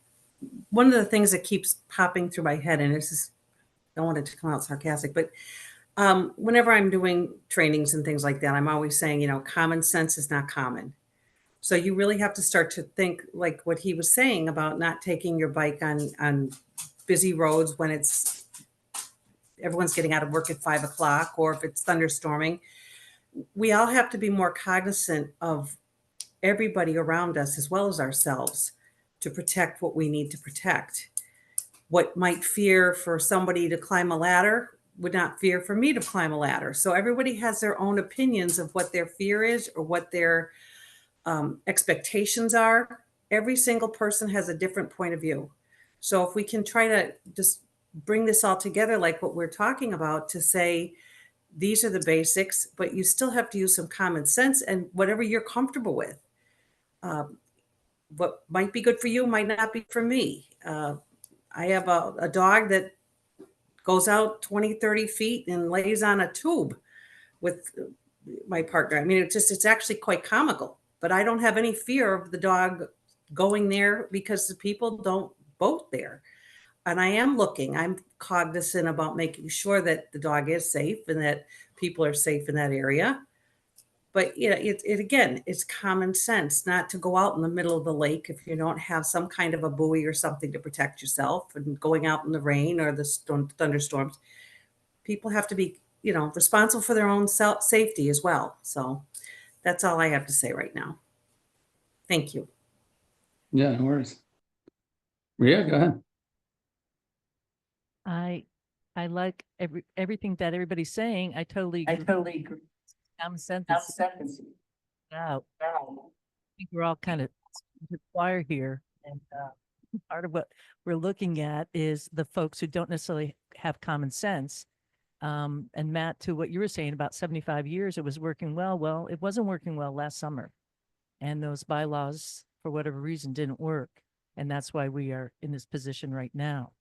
one of the things that keeps popping through my head, and this is, I don't want it to come out sarcastic, but whenever I'm doing trainings and things like that, I'm always saying, common sense is not common. So you really have to start to think like what he was saying about not taking your bike on busy roads when everyone's getting out of work at 5 o'clock, or if it's thunderstorming. We all have to be more cognizant of everybody around us as well as ourselves to protect what we need to protect. What might fear for somebody to climb a ladder would not fear for me to climb a ladder. So everybody has their own opinions of what their fear is or what their expectations are. Every single person has a different point of view. So if we can try to just bring this all together, like what we're talking about, to say, these are the basics, but you still have to use some common sense and whatever you're comfortable with. What might be good for you might not be for me. I have a dog that goes out 20, 30 feet and lays on a tube with my partner. I mean, it's actually quite comical, but I don't have any fear of the dog going there because the people don't boat there. And I'm cognizant about making sure that the dog is safe and that people are safe in that area. But again, it's common sense not to go out in the middle of the lake if you don't have some kind of a buoy or something to protect yourself, and going out in the rain or the thunderstorms. People have to be, responsible for their own safety as well. So that's all I have to say right now. Thank you. Yeah, no worries. Yeah, go ahead. I like everything that everybody's saying. I totally agree. Common sense is out. I think we're all kind of choir here, and part of what we're looking at is the folks who don't necessarily have common sense. And Matt, to what you were saying about 75 years, it was working well. Well, it wasn't working well last summer, and those bylaws, for whatever reason, didn't work, and that's why we are in this position right now.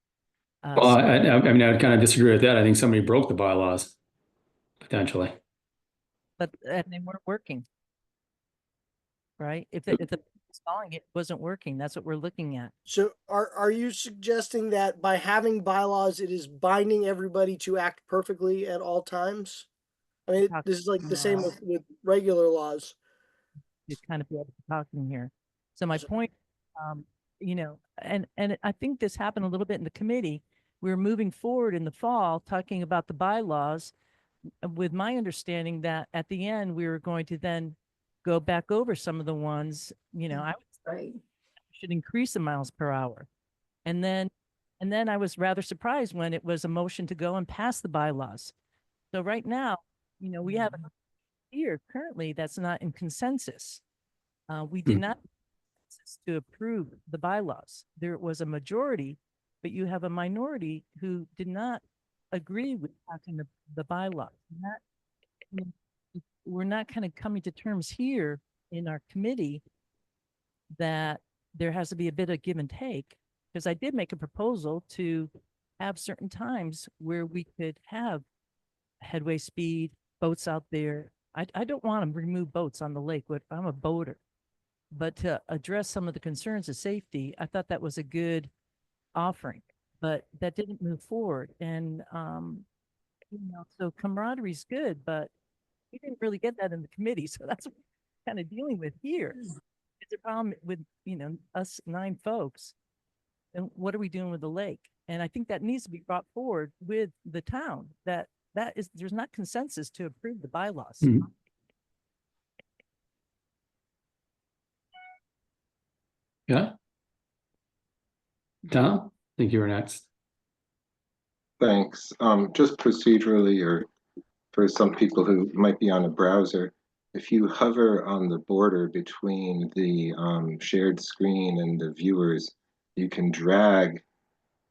Well, I mean, I would kind of disagree with that. I think somebody broke the bylaws, potentially. But they weren't working, right? If the installing it wasn't working, that's what we're looking at. So are you suggesting that by having bylaws, it is binding everybody to act perfectly at all times? I mean, this is like the same with regular laws. To kind of be able to talking here. So my point, and I think this happened a little bit in the committee. We were moving forward in the fall, talking about the bylaws, with my understanding that at the end we were going to then go back over some of the ones. I should increase the miles per hour, and then I was rather surprised when it was a motion to go and pass the bylaws. So right now, we have here currently that's not in consensus. We did not to approve the bylaws. There was a majority, but you have a minority who did not agree with passing the bylaws. We're not kind of coming to terms here in our committee that there has to be a bit of give and take, because I did make a proposal to have certain times where we could have headway speed, boats out there. I don't want to remove boats on the lake. I'm a boater. But to address some of the concerns of safety, I thought that was a good offering, but that didn't move forward. And, so camaraderie is good, but we didn't really get that in the committee. So that's what we're kind of dealing with here. It's a problem with, us 9 folks. And what are we doing with the lake? And I think that needs to be brought forward with the town, there's not consensus to approve the bylaws. Mhm. Yeah. Tom, I think you were next. Thanks. Just procedurally, or for some people who might be on a browser, if you hover on the border between the shared screen and the viewers, you can drag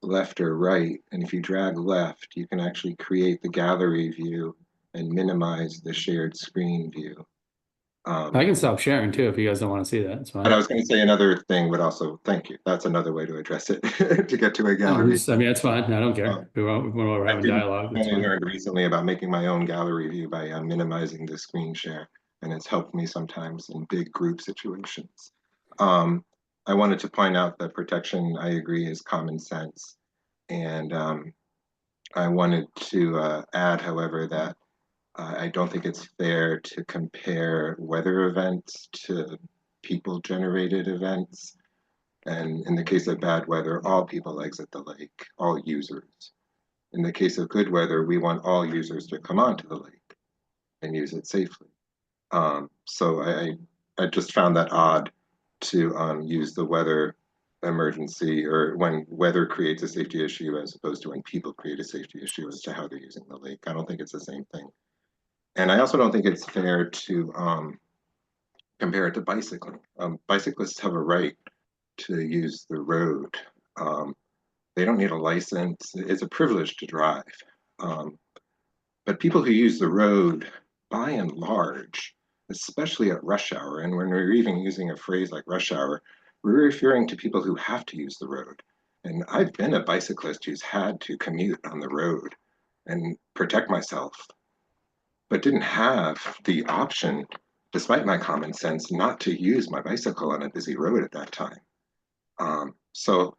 left or right. And if you drag left, you can actually create the gallery view and minimize the shared screen view. I can stop sharing too if you guys don't want to see that. It's fine. But I was going to say another thing would also, thank you. That's another way to address it, to get to a No, gallery. I mean, it's fine. I don't care. Um, We're having dialogue. I It's only fine. learned recently about making my own gallery view by minimizing the screen share, and it's helped me sometimes in big group situations. I wanted to point out that protection, I agree, is common sense. And I wanted to add, however, that I don't think it's fair to compare weather events to people-generated events. And in the case of bad weather, all people exit the lake, all users. In the case of good weather, we want all users to come onto the lake and use it safely. So I just found that odd to use the weather emergency or when weather creates a safety issue as opposed to when people create a safety issue as to how they're using the lake. I don't think it's the same thing. And I also don't think it's fair to compare it to bicycling. Bicyclists have a right to use the road. They don't need a license. It's a privilege to drive. But people who use the road, by and large, especially at rush hour, and when we're even using a phrase like rush hour, we're referring to people who have to use the road. And I've been a bicyclist who's had to commute on the road and protect myself, but didn't have the option, despite my common sense, not to use my bicycle on a busy road at that time. So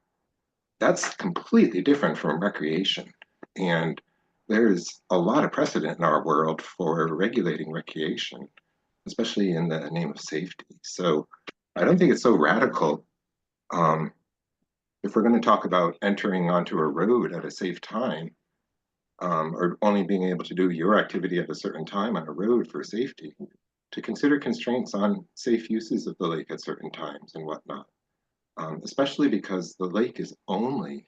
that's completely different from recreation. And there's a lot of precedent in our world for regulating recreation, especially in the name of safety. So I don't think it's so radical. If we're going to talk about entering onto a road at a safe time, or only being able to do your activity at a certain time on a road for safety, to consider constraints on safe uses of the lake at certain times and whatnot, especially because the lake is only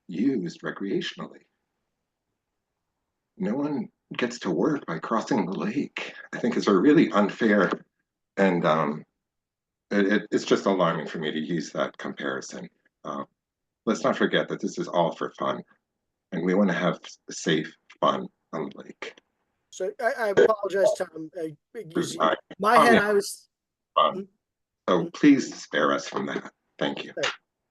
used recreationally. No one gets to work by crossing the lake. I think it's a really unfair, and it's just alarming for me to use that comparison. Let's not forget that this is all for fun, and we want to have safe fun on the lake. So I apologize, Tom. My Oh, head, yeah. I was. Fun. So please spare us from that. Thank you.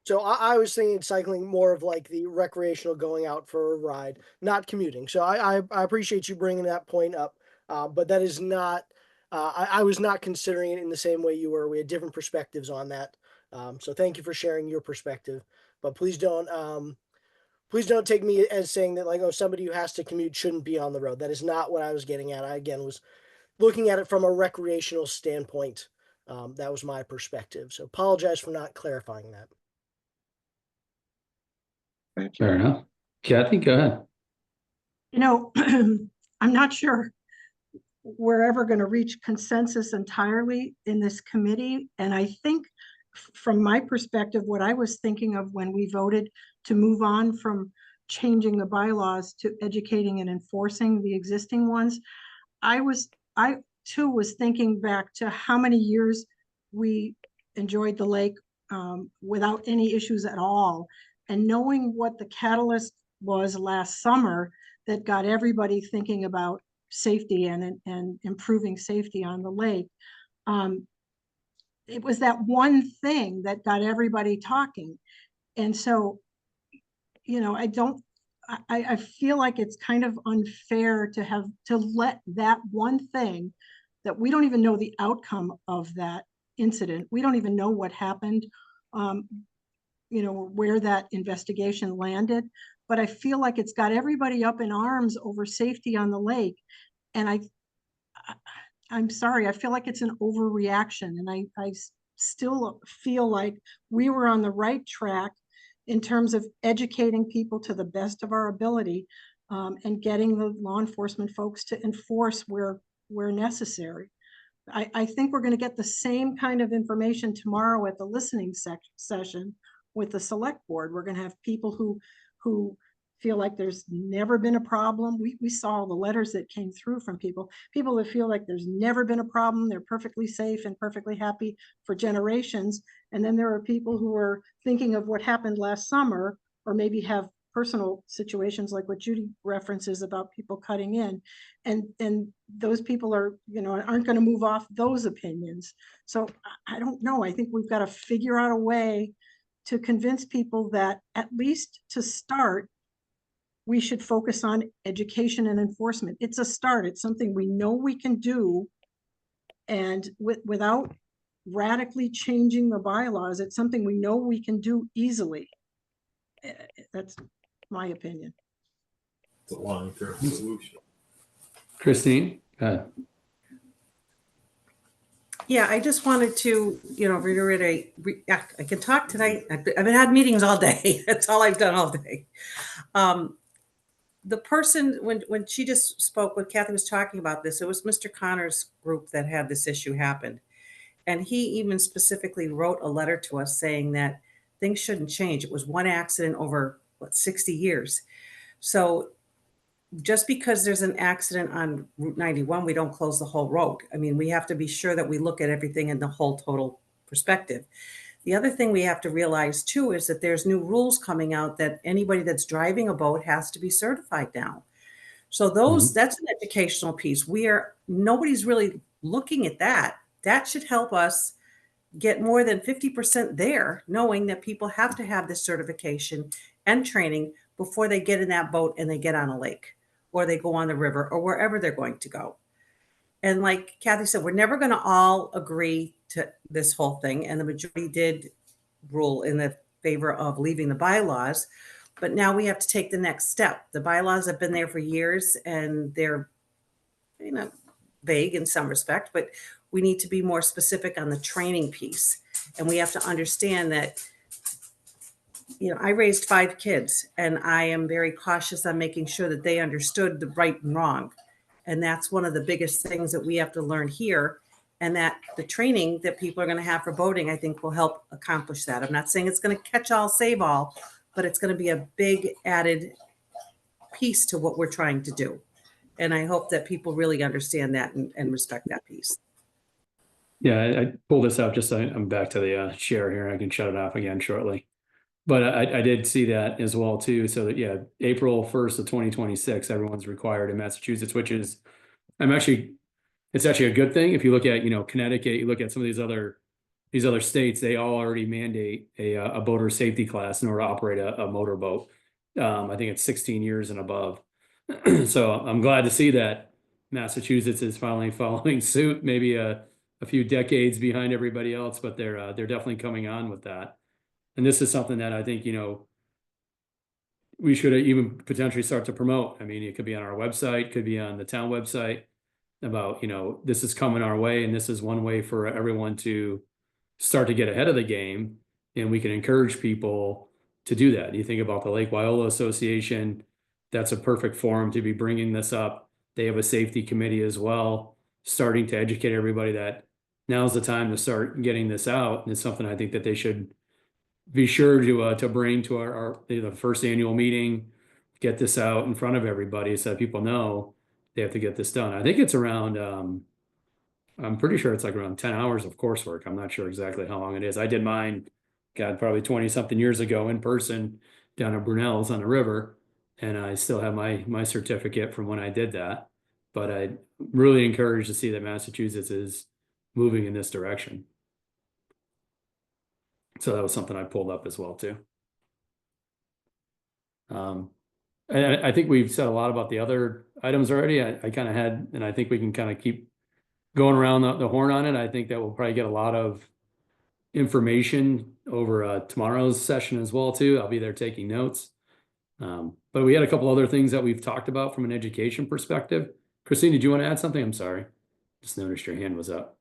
So I was thinking cycling more of like the recreational going out for a ride, not commuting. So I appreciate you bringing that point up, but that is not. I was not considering it in the same way you were. We had different perspectives on that. So thank you for sharing your perspective. But please don't take me as saying that like, oh, somebody who has to commute shouldn't be on the road. That is not what I was getting at. I again was looking at it from a recreational standpoint. That was my perspective. So apologize for not clarifying that. Thank you. Fair enough. Kathy, go ahead. You know, I'm not sure we're ever going to reach consensus entirely in this committee. And I think from my perspective, what I was thinking of when we voted to move on from changing the bylaws to educating and enforcing the existing ones, I too was thinking back to how many years we enjoyed the lake without any issues at all. And knowing what the catalyst was last summer that got everybody thinking about safety and improving safety on the lake. It was that one thing that got everybody talking. And so, you know, I feel like it's kind of unfair to let that one thing that we don't even know the outcome of that incident. We don't even know what happened, you know, where that investigation landed. But I feel like it's got everybody up in arms over safety on the lake. And I'm sorry, I feel like it's an overreaction. And I still feel like we were on the right track in terms of educating people to the best of our ability, and getting the law enforcement folks to enforce where necessary. I think we're going to get the same kind of information tomorrow at the listening session with the select board. We're going to have people who feel like there's never been a problem. We saw the letters that came through from people that feel like there's never been a problem. They're perfectly safe and perfectly happy for generations. And then there are people who are thinking of what happened last summer, or maybe have personal situations like what Judy references about people cutting in, and those people are, you know, aren't going to move off those opinions. So I don't know. I think we've got to figure out a way to convince people that, at least to start, we should focus on education and enforcement. It's a start. It's something we know we can do, and without radically changing the bylaws, it's something we know we can do easily. That's my opinion. It's a long-term solution. Christine, go ahead. Yeah, I just wanted to, you know, reiterate. I can talk tonight. I've had meetings all day. That's all I've done all day. The person, when she just spoke, when Kathy was talking about this, it was Mr. Connor's group that had this issue happen. And he even specifically wrote a letter to us saying that things shouldn't change. It was one accident over, what, 60 years. So just because there's an accident on Route 91, we don't close the whole road. I mean, we have to be sure that we look at everything in the whole total perspective. The other thing we have to realize too is that there's new rules coming out that anybody that's driving a boat has to be certified now. So that's an educational piece. Nobody's really looking at that. That should help us get more than 50% there, knowing that people have to have this certification and training before they get in that boat and they get on a lake or they go on the river or wherever they're going to go. And like Kathy said, we're never going to all agree to this whole thing. And the majority did rule in the favor of leaving the bylaws. But now we have to take the next step. The bylaws have been there for years and they're, vague in some respect, but we need to be more specific on the training piece. And we have to understand that, I raised 5 kids and I am very cautious on making sure that they understood the right and wrong. And that's one of the biggest things that we have to learn here. And that the training that people are going to have for boating, I think will help accomplish that. I'm not saying it's going to catch all, save all, but it's going to be a big added piece to what we're trying to do. And I hope that people really understand that and respect that piece. Yeah, I pulled this out just so I'm back to the share here. I can shut it off again shortly. But I did see that as well too. So that, yeah, April 1st of 2026, everyone's required in Massachusetts, which is, it's actually a good thing. If you look at, Connecticut, you look at some of these other states, they all already mandate a boater safety class in order to operate a motorboat. I think it's 16 years and above. So I'm glad to see that Massachusetts is finally following suit, maybe a few decades behind everybody else, but they're definitely coming on with that. And this is something that I think, we should even potentially start to promote. I mean, it could be on our website, could be on the town website about, this is coming our way and this is one way for everyone to start to get ahead of the game. And we can encourage people to do that. You think about the Lake Wyola Association, that's a perfect forum to be bringing this up. They have a safety committee as well, starting to educate everybody that now's the time to start getting this out. And it's something I think that they should be sure to bring to our the first annual meeting, get this out in front of everybody so that people know they have to get this done. I think it's around, I'm pretty sure it's like around 10 hours of coursework. I'm not sure exactly how long it is. I did mine, God, probably 20 something years ago in person down at Brunel's on the river. And I still have my certificate from when I did that. But I'm really encouraged to see that Massachusetts is moving in this direction. So that was something I pulled up as well too. And I think we've said a lot about the other items already. I kind of had, and I think we can kind of keep going around the horn on it. I think that we'll probably get a lot of information over tomorrow's session as well too. I'll be there taking notes. But we had a couple other things that we've talked about from an education perspective. Christine, did you want to add something? I'm sorry. Just noticed your hand was up.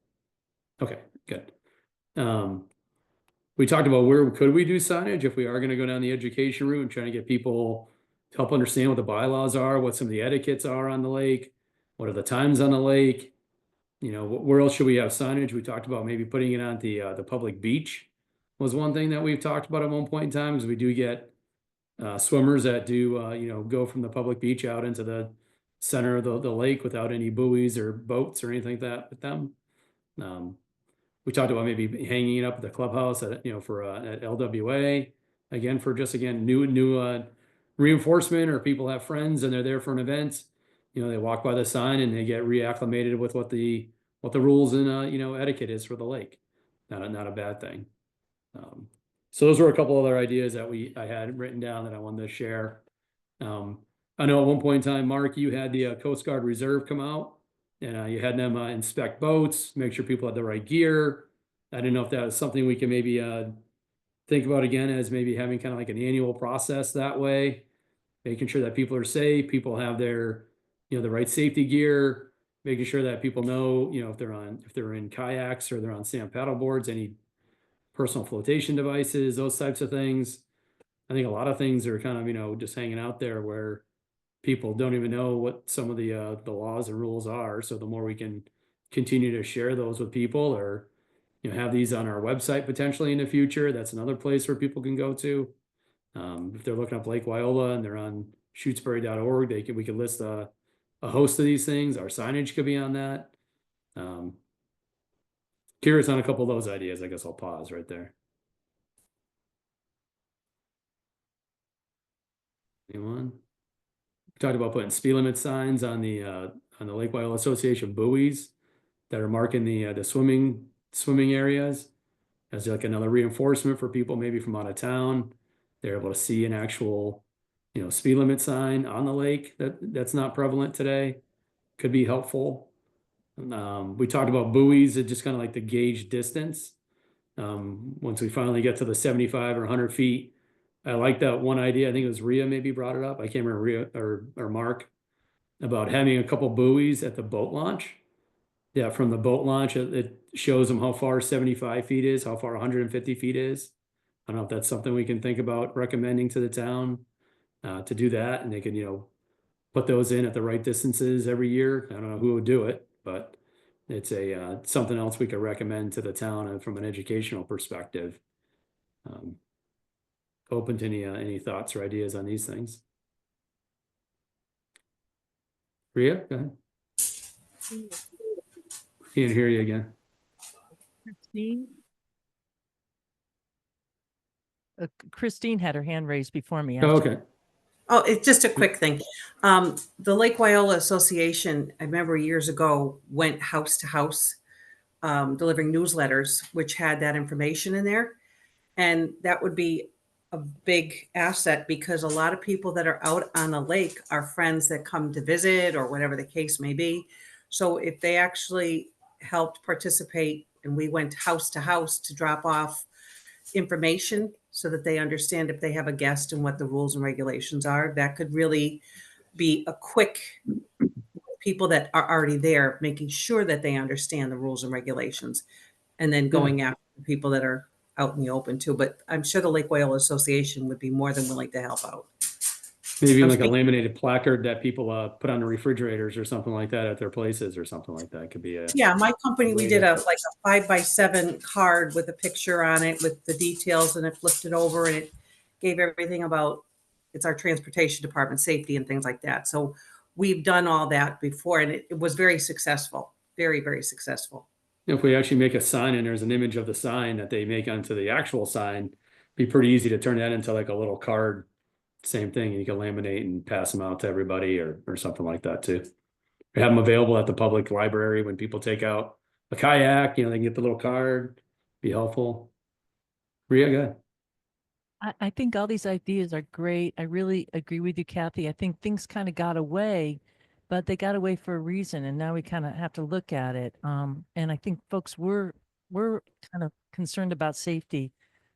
Okay, good. We talked about where could we do signage if we are going to go down the education route and trying to get people to help understand what the bylaws are, what some of the etiquettes are on the lake, what are the times on the lake, where else should we have signage? We talked about maybe putting it on the public beach was one thing that we've talked about at one point in time, because we do get swimmers that do go from the public beach out into the center of the lake without any buoys or boats or anything like that with them. We talked about maybe hanging it up at the clubhouse at at LWA again for new reinforcement, or people have friends and they're there for an event. They walk by the sign and they get reacclimated with what the rules and etiquette is for the lake. Not a bad thing. So those were a couple other ideas that I had written down that I wanted to share. I know at one point in time, Mark, you had the Coast Guard Reserve come out. And you had them inspect boats, make sure people had the right gear. I didn't know if that was something we can maybe think about again, as maybe having kind of like an annual process that way, making sure that people are safe, people have their, the right safety gear, making sure that people know, if they're in kayaks or they're on stand paddle boards, any personal flotation devices, those types of things. I think a lot of things are kind of, just hanging out there where people don't even know what some of the laws and rules are. So the more we can continue to share those with people, or have these on our website potentially in the future. That's another place where people can go to. If they're looking up Lake Wyola and they're on shutesbury.org, we could list a host of these things. Our signage could be on that. Curious on a couple of those ideas. I guess I'll pause right there. Anyone? We talked about putting speed limit signs on the Lake Wyola Association buoys that are marking the swimming areas as like another reinforcement for people maybe from out of town. They're able to see an actual, speed limit sign on the lake that's not prevalent today. Could be helpful. We talked about buoys, it just kind of like the gauge distance. Once we finally get to the 75 or 100 feet, I like that one idea. I think it was Rhea maybe brought it up. I can't remember Rhea or Mark, about having a couple buoys at the boat launch. Yeah, from the boat launch, it shows them how far 75 feet is, how far 150 feet is. I don't know if that's something we can think about recommending to the town to do that, and they can, put those in at the right distances every year. I don't know who would do it, but it's something else we could recommend to the town and from an educational perspective. Open to any thoughts or ideas on these things. Rhea, go ahead. Can't hear you again. Christine? Christine had her hand raised before me. Oh, okay. Oh, it's just a quick thing. The Lake Wyola Association, I remember years ago, went house to house, delivering newsletters, which had that information in there. And that would be a big asset because a lot of people that are out on the lake are friends that come to visit or whatever the case may be. So if they actually helped participate and we went house to house to drop off information so that they understand if they have a guest and what the rules and regulations are, that could really be a quick people that are already there, making sure that they understand the rules and regulations, and then going after the people that are out in the open too. But I'm sure the Lake Wyola Association would be more than willing to help out. Maybe I'm like a speaking- laminated placard that people put on the refrigerators or something like that at their places or something like that could be a. Yeah, my company, we did Yeah. a 5x7 card with a picture on it with the details, and it flipped it over and it gave everything about, it's our transportation department safety and things like that. So we've done all that before and it was very successful, very, very successful. If we actually make a sign and there's an image of the sign that they make onto the actual sign, be pretty easy to turn that into like a little card. Same thing, you can laminate and pass them out to everybody or something like that too. Or have them available at the public library when people take out a kayak, they can get the little card, be helpful. Rhea, go ahead. I think all these ideas are great. I really agree with you, Kathy. I think things kind of got away, but they got away for a reason, and now we kind of have to look at it. And I think folks were kind of concerned about safety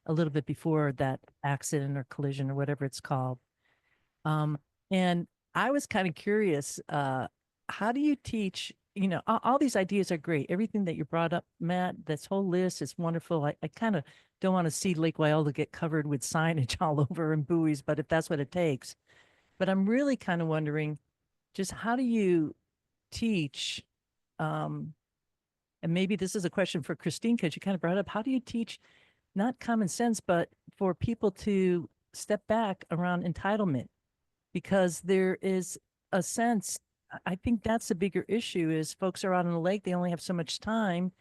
a little bit before that accident or collision or whatever it's called. And I was kind of curious, how do you teach, all these ideas are great. Everything that you brought up, Matt, this whole list is wonderful. I kind of don't want to see Lake Wyola get covered with signage all over and buoys, but if that's what it takes. But I'm really kind of wondering just how do you teach, and maybe this is a question for Christine, because you kind of brought up, how do you teach not common sense, but for people to step back around entitlement? Because there is a sense, I think that's the bigger issue is folks are out on the lake, they only have so much time.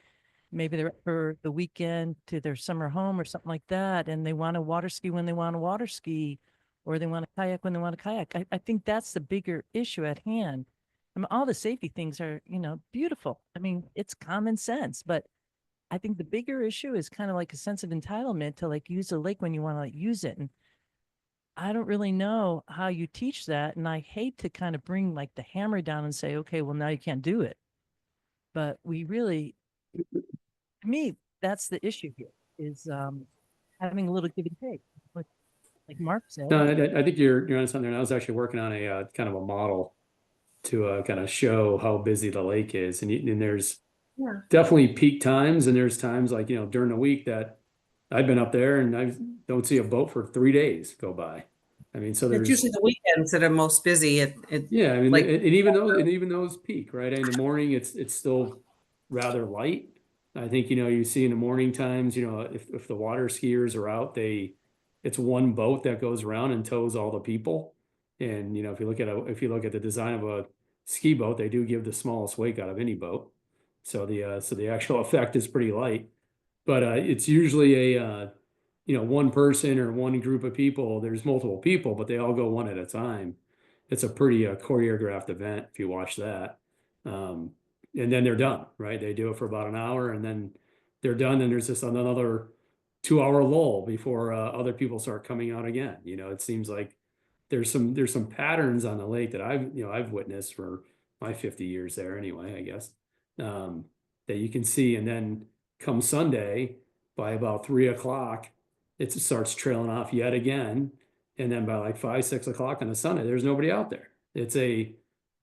Maybe they're for the weekend to their summer home or something like that, and they want to water ski when they want to water ski, or they want to kayak when they want to kayak. I think that's the bigger issue at hand. I mean, all the safety things are, beautiful. I mean, it's common sense, but I think the bigger issue is kind of like a sense of entitlement to like use the lake when you want to like use it. And I don't really know how you teach that. And I hate to kind of bring like the hammer down and say, okay, well, now you can't do it. But we really, to me, that's the issue here is having a little give and take. Like Mark said. No, I think you're on something. I was actually working on a kind of a model to kind of show how busy the lake is. And there's definitely peak times and there's times like, during the week that I've been up there and I don't see a boat for 3 days go by. I mean, so there's It's usually the weekends that are most busy. yeah, I mean, like- and even those peak, right? In the morning, it's still rather light. I think, you see in the morning times, if the water skiers are out, it's one boat that goes around and tows all the people. And, if you look at the design of a ski boat, they do give the smallest wake out of any boat. So the actual effect is pretty light, but, it's usually one person or one group of people. There's multiple people, but they all go one at a time. It's a pretty choreographed event if you watch that. Um, and then they're done, right? They do it for about an hour and then they're done. And there's just another 2 hour lull before other people start coming out again. It seems like there's some patterns on the lake that I've witnessed for my 50 years there anyway, I guess, um, that you can see. And then come Sunday, by about 3 o'clock, it starts trailing off yet again. And then by like 5, 6 o'clock on a Sunday, there's nobody out there.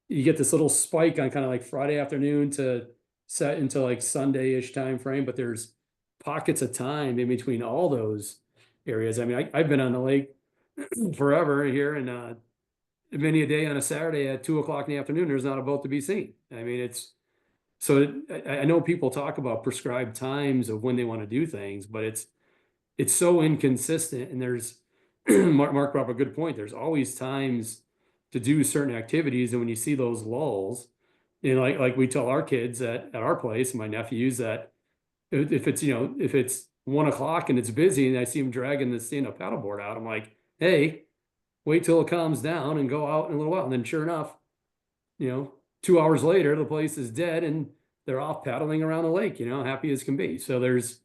You get this little spike on kind of like Friday afternoon to set into like Sunday-ish time frame, but there's pockets of time in between all those areas. I mean, I've been on the lake forever here, and many a day on a Saturday at 2 o'clock in the afternoon, there's not a boat to be seen. I mean, I know people talk about prescribed times of when they want to do things, but it's so inconsistent. And there's Mark brought up a good point. There's always times to do certain activities, and when you see those lulls, like we tell our kids at our place, my nephews, that if it's 1 o'clock and it's busy, and I see them dragging the stand-up paddleboard out, I'm like, hey, wait till it calms down and go out in a little while. And then sure enough, 2 hours later, the place is dead and they're off paddling around the lake, happy as can be. So it's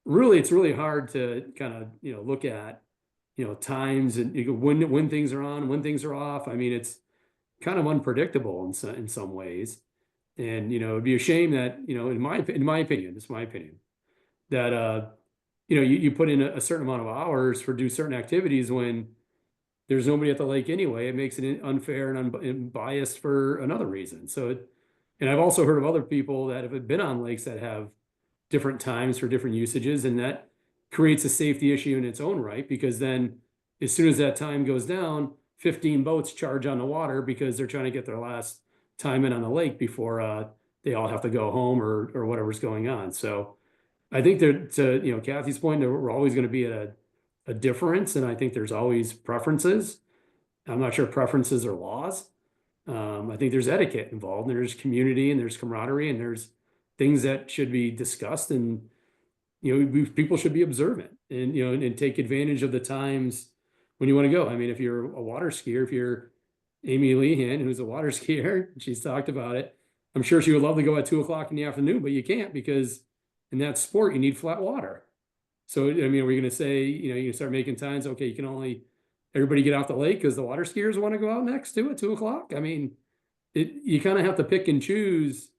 really hard to kind of, look at, times and when things are on, when things are off. I mean, it's kind of unpredictable in some ways. And, it'd be a shame that, in my opinion, it's my opinion, that, you put in a certain amount of hours for do certain activities when there's nobody at the lake anyway. It makes it unfair and biased for another reason. And I've also heard of other people that have been on lakes that have different times for different usages, and that creates a safety issue in its own right, because then as soon as that time goes down, 15 boats charge on the water because they're trying to get their last time in on the lake before they all have to go home or whatever's going on. So I think that, to Kathy's point, that we're always going to be at a difference, and I think there's always preferences. I'm not sure preferences are laws. I think there's etiquette involved, and there's community, and there's camaraderie, and there's things that should be discussed, and people should be observant, and take advantage of the times when you want to go. I mean, if you're a water skier, if you're Amy Lehan, who's a water skier, she's talked about it. I'm sure she would love to go at 2 o'clock in the afternoon, but you can't, because in that sport you need flat water. So, I mean, are we going to say, you start making times, okay, you can only, everybody get off the lake because the water skiers want to go out next to at 2 o'clock? I mean, you kind of have to pick and choose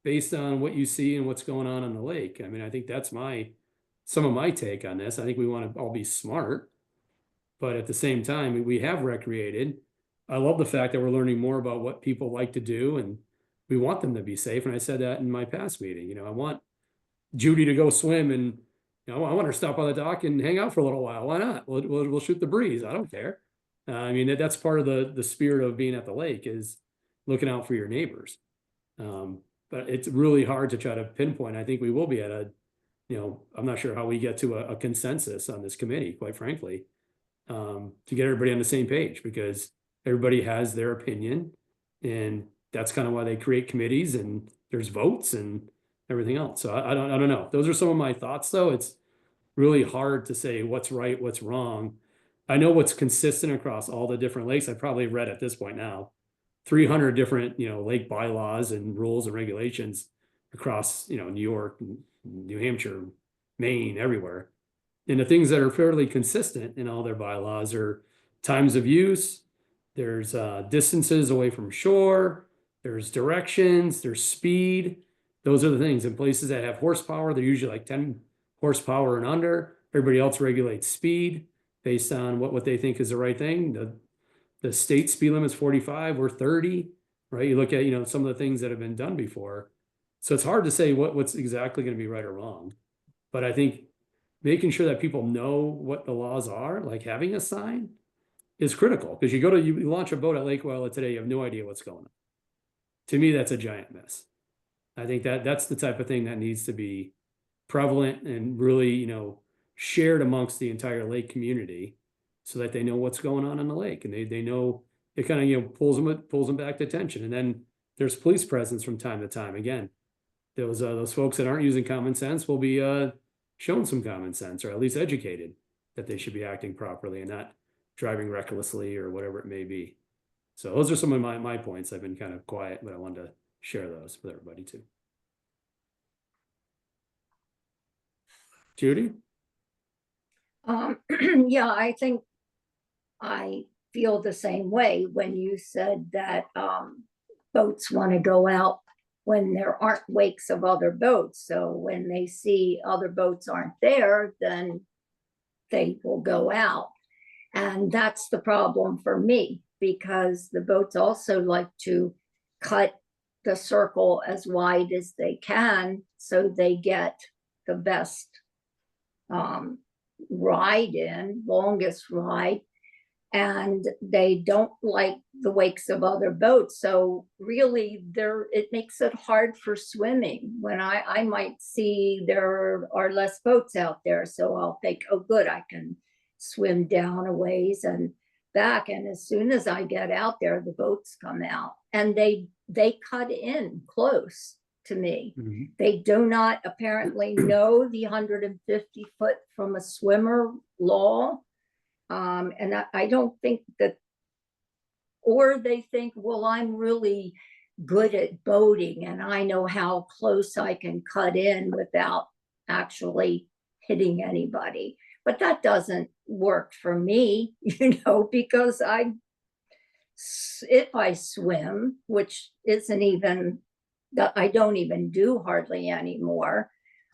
based on what you see and what's going on the lake. I mean, I think that's some of my take on this. I think we want to all be smart, but at the same time, we have recreated. I love the fact that we're learning more about what people like to do, and we want them to be safe. And I said that in my past meeting. I want Judy to go swim, and I want her to stop on the dock and hang out for a little while. Why not? We'll shoot the breeze. I don't care. I mean, that's part of the spirit of being at the lake, is looking out for your neighbors. But it's really hard to try to pinpoint. I think we will be at I'm not sure how we get to a consensus on this committee, quite frankly, to get everybody on the same page, because everybody has their opinion, and that's kind of why they create committees, and there's votes and everything else. So I don't know. Those are some of my thoughts, though. It's really hard to say what's right, what's wrong. I know what's consistent across all the different lakes. I probably read at this point now 300 different, lake bylaws and rules and regulations across, New York, New Hampshire, Maine, everywhere. And the things that are fairly consistent in all their bylaws are times of use, there's distances away from shore, there's directions, there's speed. Those are the things. In places that have horsepower, they're usually like 10 horsepower and under. Everybody else regulates speed based on what they think is the right thing. The state speed limit is 45 or 30, right? You look at, some of the things that have been done before. So it's hard to say what's exactly going to be right or wrong. But I think making sure that people know what the laws are, like having a sign, is critical, because you launch a boat at Lake Wyola today, you have no idea what's going on. To me, that's a giant mess. I think that that's the type of thing that needs to be prevalent and really, shared amongst the entire lake community so that they know what's going on in the lake and they know it kind of, pulls them back to attention. And then there's police presence from time to time. Again, those folks that aren't using common sense will be shown some common sense, or at least educated that they should be acting properly and not driving recklessly or whatever it may be. So those are some of my points. I've been kind of quiet, but I wanted to share those with everybody too. Judy? Yeah, I think I feel the same way when you said that boats want to go out when there aren't wakes of other boats. So when they see other boats aren't there, then they will go out. And that's the problem for me, because the boats also like to cut the circle as wide as they can so they get the best ride in, longest ride. And they don't like the wakes of other boats. So really it makes it hard for swimming when I might see there are less boats out there. So I'll think, oh, good, I can swim down a ways and back. And as soon as I get out there, the boats come out and they cut in close to me. Mm-hmm. They do not apparently know the 150 foot from a swimmer law. And I don't think that, or they think, well, I'm really good at boating and I know how close I can cut in without actually hitting anybody. But that doesn't work for me, because if I swim, which isn't even, that I don't even do hardly anymore,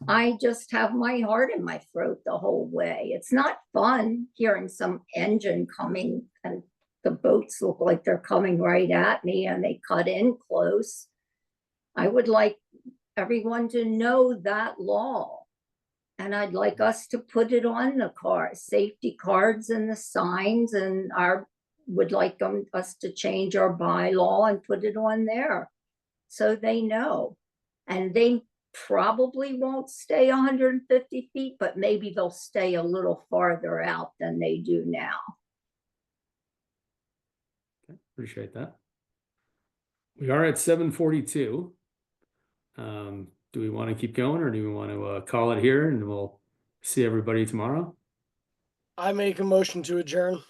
I just have my heart in my throat the whole way. It's not fun hearing some engine coming and the boats look like they're coming right at me and they cut in close. I would like everyone to know that law. And I'd like us to put it on the car, safety cards and the signs, and would like us to change our bylaw and put it on there so they know. And they probably won't stay 150 feet, but maybe they'll stay a little farther out than they do now. Okay, appreciate that. We are at 7:42. Do we want to keep going or do we want to call it here and we'll see everybody tomorrow? I make a motion to adjourn.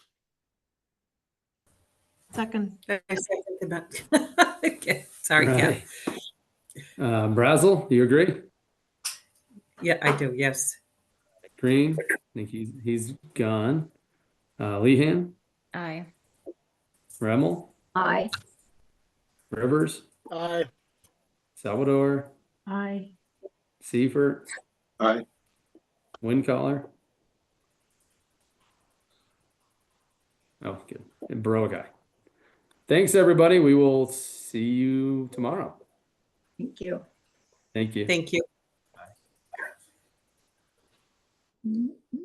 Second. I second that. Okay, sorry, Kat. Right. Brazel, do you agree? Yeah, I do. Yes. Green, I think he's gone. Lehan, Aye. Remmel, Aye. Rivers, Aye. Salvador, Aye. Seifert, Aye. Windcaller. Oh, good. And Baroga. Thanks, everybody. We will see you tomorrow. Thank you. Thank you. Thank you. Mm-hmm.